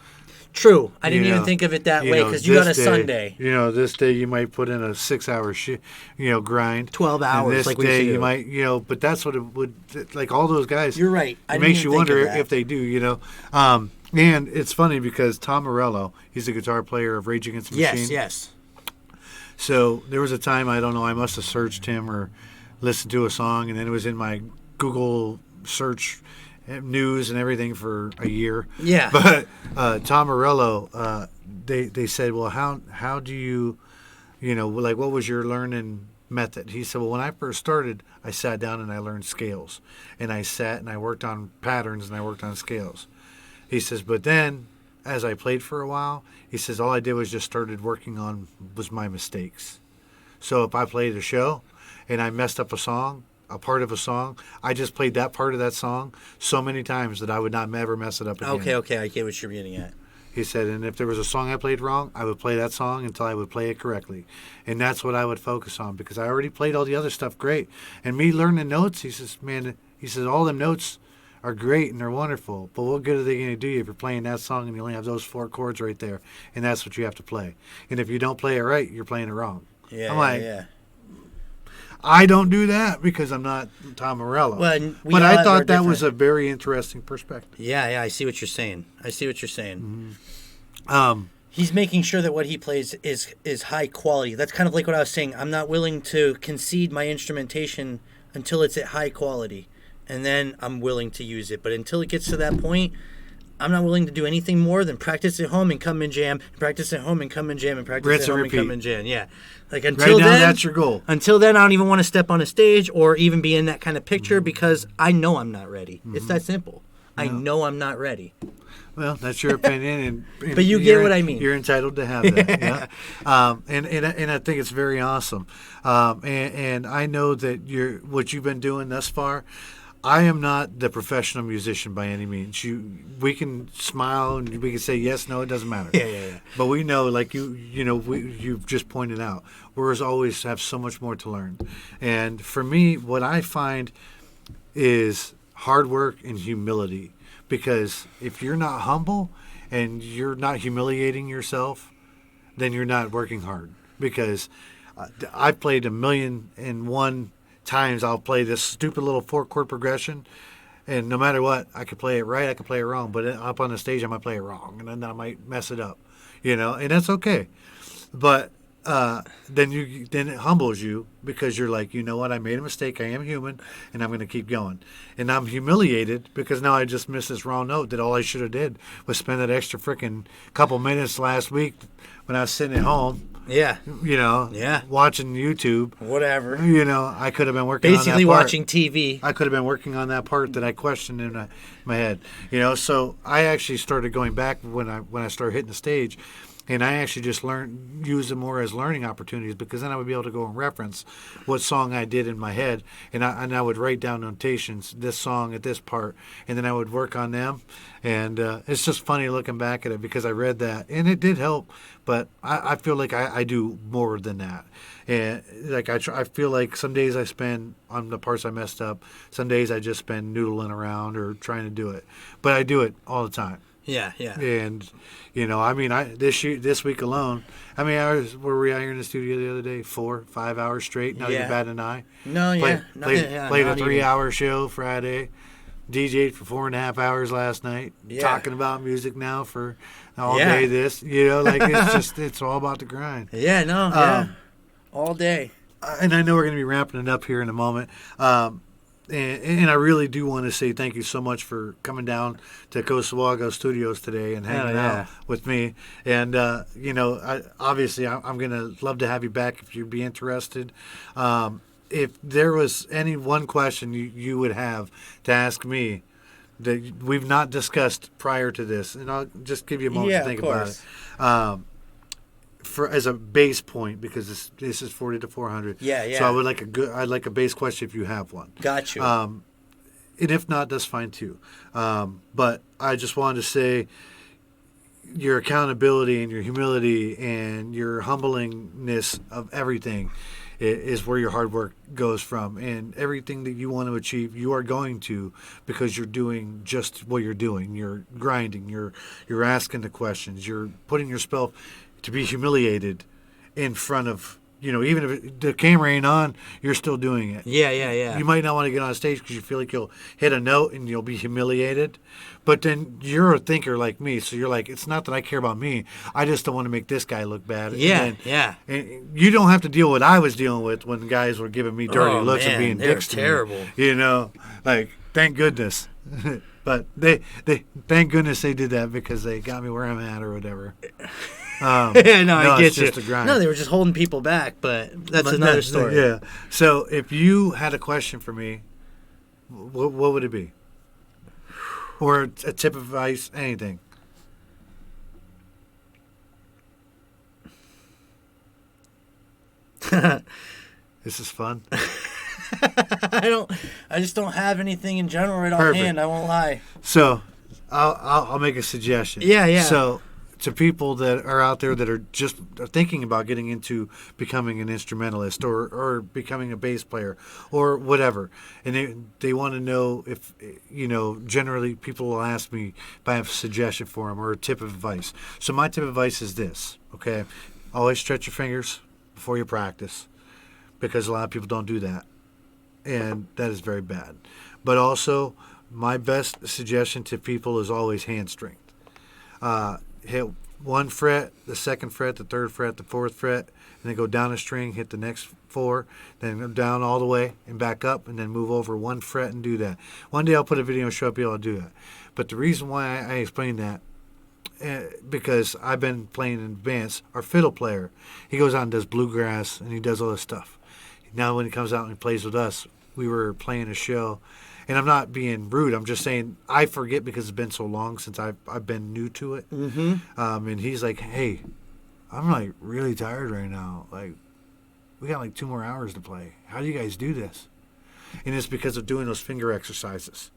True. I didn't even think of it that way because you got a Sunday. This day you might put in a 6 hour grind. 12 hours. And this like day we you might, but that's what it would, like all those guys. You're right. It makes you wonder if they do, And it's funny because Tom Morello, he's a guitar player of Rage Against the Machine. Yes. So there was a time, I don't know, I must have searched him or listened to a song, and then it was in my Google search news and everything for a year. Yeah. But Tom Morello, they said, well, how do you, like what was your learning method? He said, well, when I first started, I sat down and I learned scales. And I sat and I worked on patterns and I worked on scales. He says, but then as I played for a while, he says, all I did was just started working on was my mistakes. So if I played a show and I messed up a part of a song, I just played that part of that song so many times that I would not ever mess it up again. Okay, I get what you're getting at. He said, and if there was a song I played wrong, I would play that song until I would play it correctly. And that's what I would focus on because I already played all the other stuff great. And me learning notes, he says, all them notes are great and they're wonderful, but what good are they going to do you if you're playing that song and you only have those 4 chords right there, and that's what you have to play. And if you don't play it right, you're playing it wrong. Yeah, I'm like, yeah. I don't do that because I'm not Tom Morello. Well, and we but all I have our thought that was different- a very interesting perspective. Yeah, yeah. I see what you're saying. Um, He's making sure that what he plays is high quality. That's kind of like what I was saying. I'm not willing to concede my instrumentation until it's at high quality, and then I'm willing to use it. But until it gets to that point, I'm not willing to do anything more than practice at home and come and jam, practice at home and come and jam, and practice Rinse at and home and repeat. come and jam. Yeah, like until right now, then, that's your goal. until then, I don't even want to step on a stage or even be in that kind of picture because I know I'm not ready. It's that simple. I know I'm not ready. Well, that's your opinion, and But you get you're- what I mean. You're entitled to have that. Yeah. And I think it's very awesome. And I know that what you've been doing thus far. I am not the professional musician by any means. We can smile and we can say yes, no, it doesn't matter. Yeah. But we know, like you've just pointed out, we always have so much more to learn. And for me, what I find is hard work and humility. Because if you're not humble and you're not humiliating yourself, then you're not working hard. Because I've played 1,000,001 times. I'll play this stupid little 4-chord progression, and no matter what, I could play it right, I could play it wrong. But up on the stage, I might play it wrong, and then I might mess it up, and that's okay. But then it humbles you because you're like, you know what, I made a mistake. I am human, and I'm going to keep going. And I'm humiliated because now I just missed this wrong note that all I should have did was spend that extra freaking couple minutes last week when I was sitting at home. Yeah. Watching YouTube. Whatever. I could have been working Basically on that part. watching TV. I could have been working on that part that I questioned in my head. So I actually started going back when I started hitting the stage, and I actually just use them more as learning opportunities because then I would be able to go and reference what song I did in my head, and I would write down notations, this song at this part, and then I would work on them. And it's just funny looking back at it because I read that, and it did help, but I feel like I do more than that. And like I feel like some days I spend on the parts I messed up, some days I just spend noodling around or trying to do it, but I do it all the time. Yeah. And this week alone, how many hours were we out here in the studio the other day? 4-5 hours straight. Not even batting an eye. No, Played a 3-hour show Friday. DJ'd for 4.5 hours last night. Yeah. Talking about music now for all day. It's all about the grind. Yeah, no, all day. And I know we're going to be wrapping it up here in a moment. And I really do want to say thank you so much for coming down to Cosawago Studios today and hanging out with me. And, obviously I'm going to love to have you back if you'd be interested. If there was any one question you would have to ask me that we've not discussed prior to this, and I'll just give you a moment to think about it. As a base point, because this is 40 to 400. Yeah. So I'd like a base question if you have one. Got you. And if not, that's fine too. But I just wanted to say your accountability and your humility and your humblingness of everything is where your hard work goes from. And everything that you want to achieve, you are going to, because you're doing just what you're doing. You're grinding. You're asking the questions. You're putting yourself to be humiliated in front of, even if the camera ain't on, you're still doing it. Yeah. You might not want to get on stage because you feel like you'll hit a note and you'll be humiliated. But then you're a thinker like me, so you're like, it's not that I care about me. I just don't want to make this guy look bad. Yeah. And you don't have to deal with what I was dealing with when guys were giving me dirty looks and being dicks to me. Terrible. Thank goodness. But they thank goodness they did that because they got me where I'm at or whatever. I get it's you. just a grind. No, they were just holding people back, but that's another story. Yeah. So if you had a question for me, what would it be? Or a tip of advice, anything? This is fun. I just don't have anything in general right offhand. I won't lie. So I'll make a suggestion. Yeah. So to people that are out there that are just thinking about getting into becoming an instrumentalist or becoming a bass player or whatever, and they want to know if, generally people will ask me if I have a suggestion for them or a tip of advice. So my tip of advice is this, okay? Always stretch your fingers before you practice, because a lot of people don't do that, and that is very bad. But also, my best suggestion to people is always hand strength. Hit one fret, the second fret, the third fret, the fourth fret, and then go down a string, hit the next four, then go down all the way and back up, and then move over one fret and do that. One day I'll put a video and show people how to do that. But the reason why I explain that, because I've been playing in bands, our fiddle player, he goes out and does bluegrass, and he does all this stuff. Now when he comes out and plays with us, we were playing a show, and I'm not being rude. I'm just saying I forget because it's been so long since I've been new to it. Mm-hmm. And he's like, "Hey, I'm like really tired right now. Like, we got like 2 more hours to play. How do you guys do this?" And it's because of doing those finger exercises,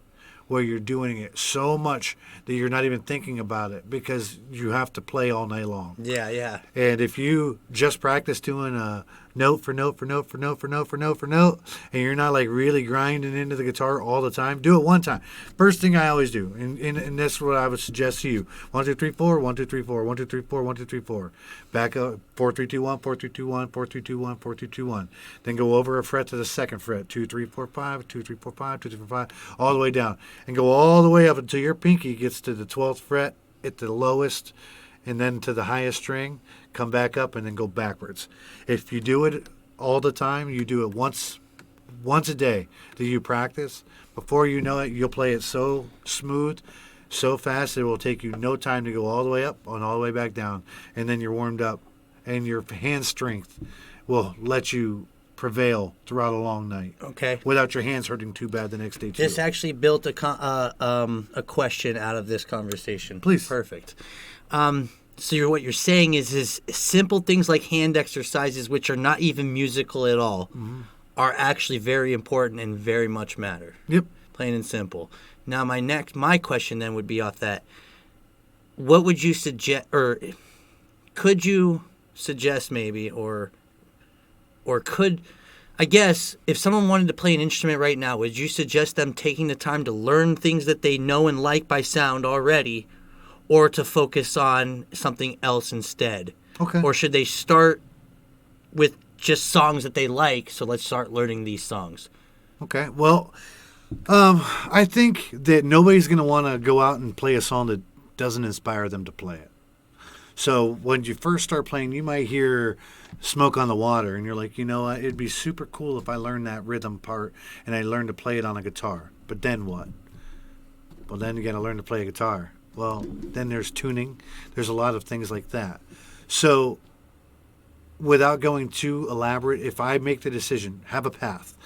where you're doing it so much that you're not even thinking about it because you have to play all night long. Yeah, yeah. And if you just practice doing a note for note for note for note for note for note for note, and you're not like really grinding into the guitar all the time, do it one time. First thing I always do, and that's what I would suggest to you: 1 2 3 4, 1 2 3 4, 1 2 3 4, 1 2 3 4. Back up 4 3 2 1, 4 3 2 1, 4 3 2 1, 4 3 2 1. Then go over a fret to the second fret: 2 3 4 5, 2 3 4 5, 2 3 4 5, all the way down, and go all the way up until your pinky gets to the 12th fret at the lowest, and then to the highest string. Come back up and then go backwards. If you do it all the time, you do it once a day that you practice, before you know it, you'll play it so smooth, so fast, it will take you no time to go all the way up and all the way back down. And then you're warmed up, and your hand strength will let you prevail throughout a long night. Okay. Without your hands hurting too bad the next day too. This actually built a question out of this conversation. Please. Perfect. So what you're saying is simple things like hand exercises, which are not even musical at all, are actually very important and very much matter. Yep. Plain and simple. Now my question then would be off that. What would you suggest, or could you suggest maybe, or could, I guess, if someone wanted to play an instrument right now, would you suggest them taking the time to learn things that they know and like by sound already, or to focus on something else instead? Okay. Or should they start with just songs that they like, so let's start learning these songs? Okay. Well, I think that nobody's going to want to go out and play a song that doesn't inspire them to play it. So when you first start playing, you might hear Smoke on the Water, and you're like, you know what, it'd be super cool if I learned that rhythm part and I learned to play it on a guitar. But then what? Well, then you got to learn to play a guitar. Well, then there's tuning. There's a lot of things like that. So without going too elaborate, if I make the decision, have a path.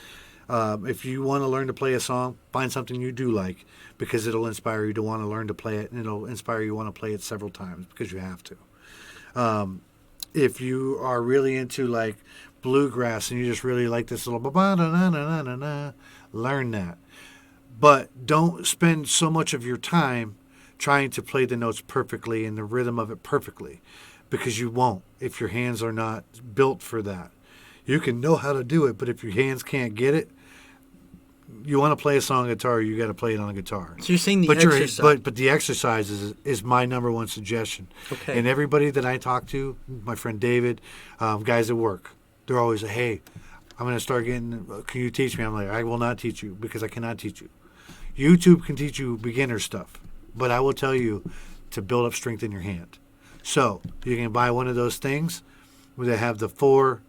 If you want to learn to play a song, find something you do like, because it'll inspire you to want to learn to play it, and it'll inspire you to want to play it several times because you have to. If you are really into like bluegrass and you just really like this little ba-ba-da-na-na-na-na, learn that. But don't spend so much of your time trying to play the notes perfectly and the rhythm of it perfectly, because you won't if your hands are not built for that. You can know how to do it, but if your hands can't get it, you want to play a song on guitar, you got to play it on a guitar. So you're saying the exercise. But the exercise is my number one suggestion. Okay. And everybody that I talk to, my friend David, guys at work, they're always like, hey, I'm going to start getting, can you teach me? I'm like, I will not teach you because I cannot teach you. YouTube can teach you beginner stuff, but I will tell you to build up strength in your hand. So you can buy one of those things where they have the 4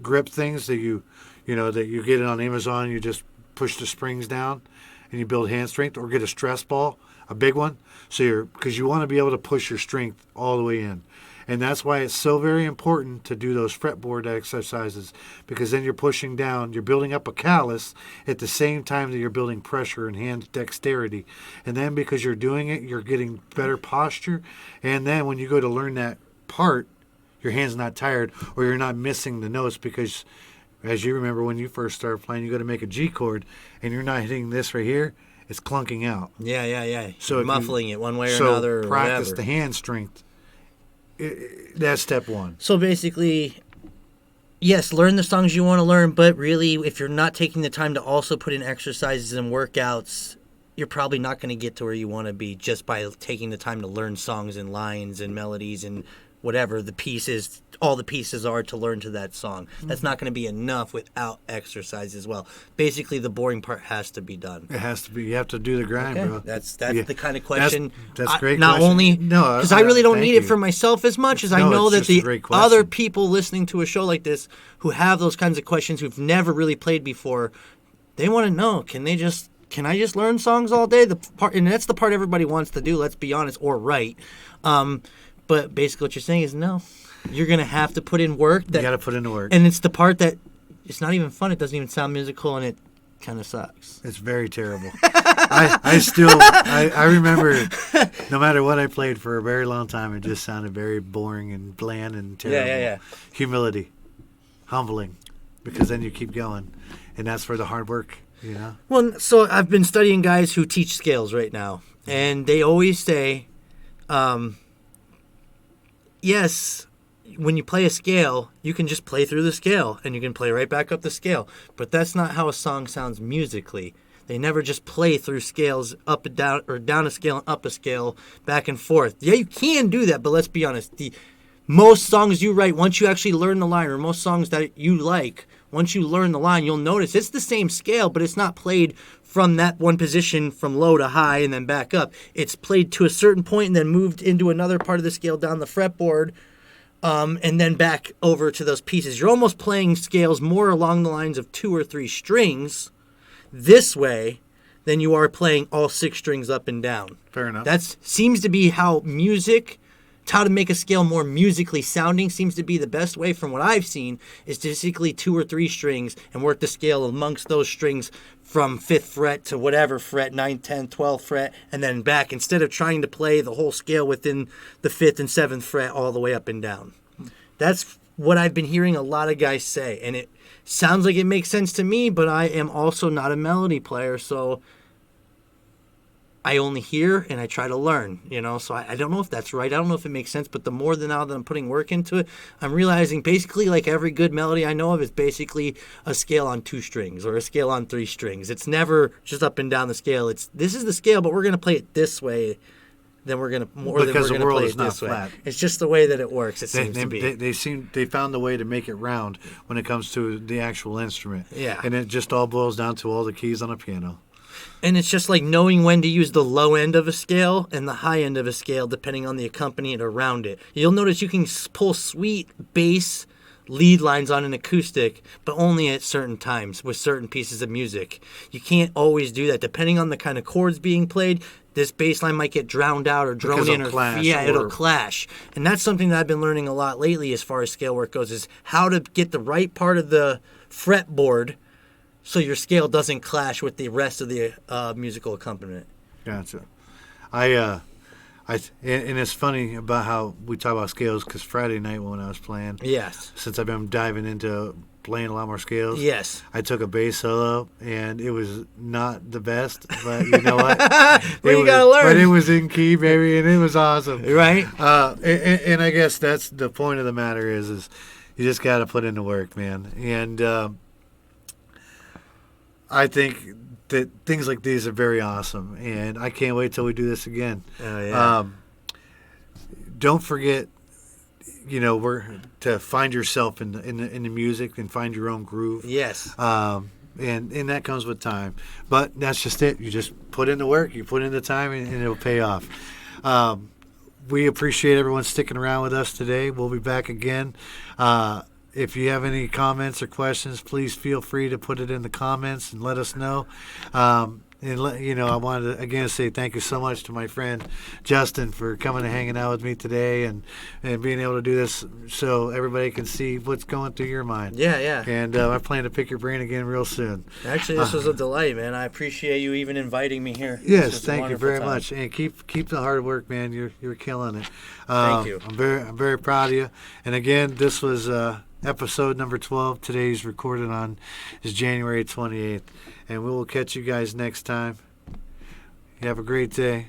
grip things that you get it on Amazon. You just push the springs down and you build hand strength, or get a stress ball, a big one. So because you want to be able to push your strength all the way in. And that's why it's so very important to do those fretboard exercises, because then you're pushing down, you're building up a callus at the same time that you're building pressure and hand dexterity. And then because you're doing it, you're getting better posture. And then when you go to learn that part, your hand's not tired, or you're not missing the notes, because as you remember when you first started playing, you go to make a G chord and you're not hitting this right here, it's clunking out. Yeah. So muffling it one way or another. So or practice whatever. the hand strength. That's step 1. So basically, yes, learn the songs you want to learn, but really, if you're not taking the time to also put in exercises and workouts, you're probably not going to get to where you want to be just by taking the time to learn songs and lines and melodies and whatever the pieces, all the pieces are to learn to that song. That's not going to be enough without exercise as well. Basically, the boring part has to be done. It has to be. You have to do the grind, bro. That's Yeah. the kind of question. That's great. Not question. only because I really don't thank need you. it for myself as much as I No, know it's that just a the great question. other people listening to a show like this who have those kinds of questions, who've never really played before, they want to know: Can I just learn songs all day? And that's the part everybody wants to do. Let's be honest, or write. But basically, what you're saying is no. You're gonna have to put in work. You got to put in the work. And it's the part that it's not even fun. It doesn't even sound musical, and it kind of sucks. It's very terrible. I remember, no matter what I played for a very long time, it just sounded very boring and bland and terrible. Yeah. Humility, humbling, because then you keep going, and that's for the hard work. You know. Well, so I've been studying guys who teach scales right now, and they always say, yes, when you play a scale, you can just play through the scale, and you can play right back up the scale. But that's not how a song sounds musically. They never just play through scales up and down, or down a scale and up a scale, back and forth. Yeah, you can do that, but let's be honest. Most songs you write, once you actually learn the line, or most songs that you like, once you learn the line, you'll notice it's the same scale, but it's not played from that one position from low to high and then back up. It's played to a certain point and then moved into another part of the scale down the fretboard, and then back over to those pieces. You're almost playing scales more along the lines of 2 or 3 strings this way than you are playing all 6 strings up and down. Fair enough. That seems to be how how to make a scale more musically sounding seems to be the best way from what I've seen, is basically 2 or 3 strings and work the scale amongst those strings from 5th fret to whatever fret, 9th, 10th, 12th fret, and then back, instead of trying to play the whole scale within the 5th and 7th fret all the way up and down. That's what I've been hearing a lot of guys say, and it sounds like it makes sense to me, but I am also not a melody player, so I only hear and I try to learn, so I don't know if that's right. I don't know if it makes sense, but the more now that I'm putting work into it, I'm realizing basically like every good melody I know of is basically a scale on 2 strings or a scale on 3 strings. It's never just up and down the scale. This is the scale, but we're going to play it this way. Then we're going to play it this way. Flat. It's just the way that it works. Seems to be. They found a way to make it round when it comes to the actual instrument. Yeah, and it just all boils down to all the keys on a piano. And it's just like knowing when to use the low end of a scale and the high end of a scale, depending on the accompaniment around it. You'll notice you can pull sweet bass lead lines on an acoustic, but only at certain times with certain pieces of music. You can't always do that. Depending on the kind of chords being played, this bass line might get drowned out or droned in, it'll clash. And that's something that I've been learning a lot lately as far as scale work goes, is how to get the right part of the fretboard so your scale doesn't clash with the rest of the musical accompaniment. Gotcha. And it's funny about how we talk about scales, because Friday night when I was playing, yes, since I've been diving into playing a lot more scales, yes, I took a bass solo, and it was not the best, but you know what? You gotta learn. But it was in key, baby, and it was awesome, right? And I guess that's the point of the matter is you just got to put in the work, man, and I think that things like these are very awesome, and I can't wait till we do this again. Oh, yeah. Don't forget, we're to find yourself in the music and find your own groove. Yes. And that comes with time, but that's just it. You just put in the work, you put in the time, and it'll pay off. We appreciate everyone sticking around with us today. We'll be back again. If you have any comments or questions, please feel free to put it in the comments and let us know. I wanted to again say thank you so much to my friend Justin for coming and hanging out with me today and being able to do this so everybody can see what's going through your mind. Yeah. And I plan to pick your brain again real soon. Actually, this was a delight, man. I appreciate you even inviting me here. Yes, thank you very much, and keep the hard work, man. You're killing it. Thank you. I'm very proud of you. And again, this was episode number 12. Today's recorded is January 28th. And we will catch you guys next time. You have a great day.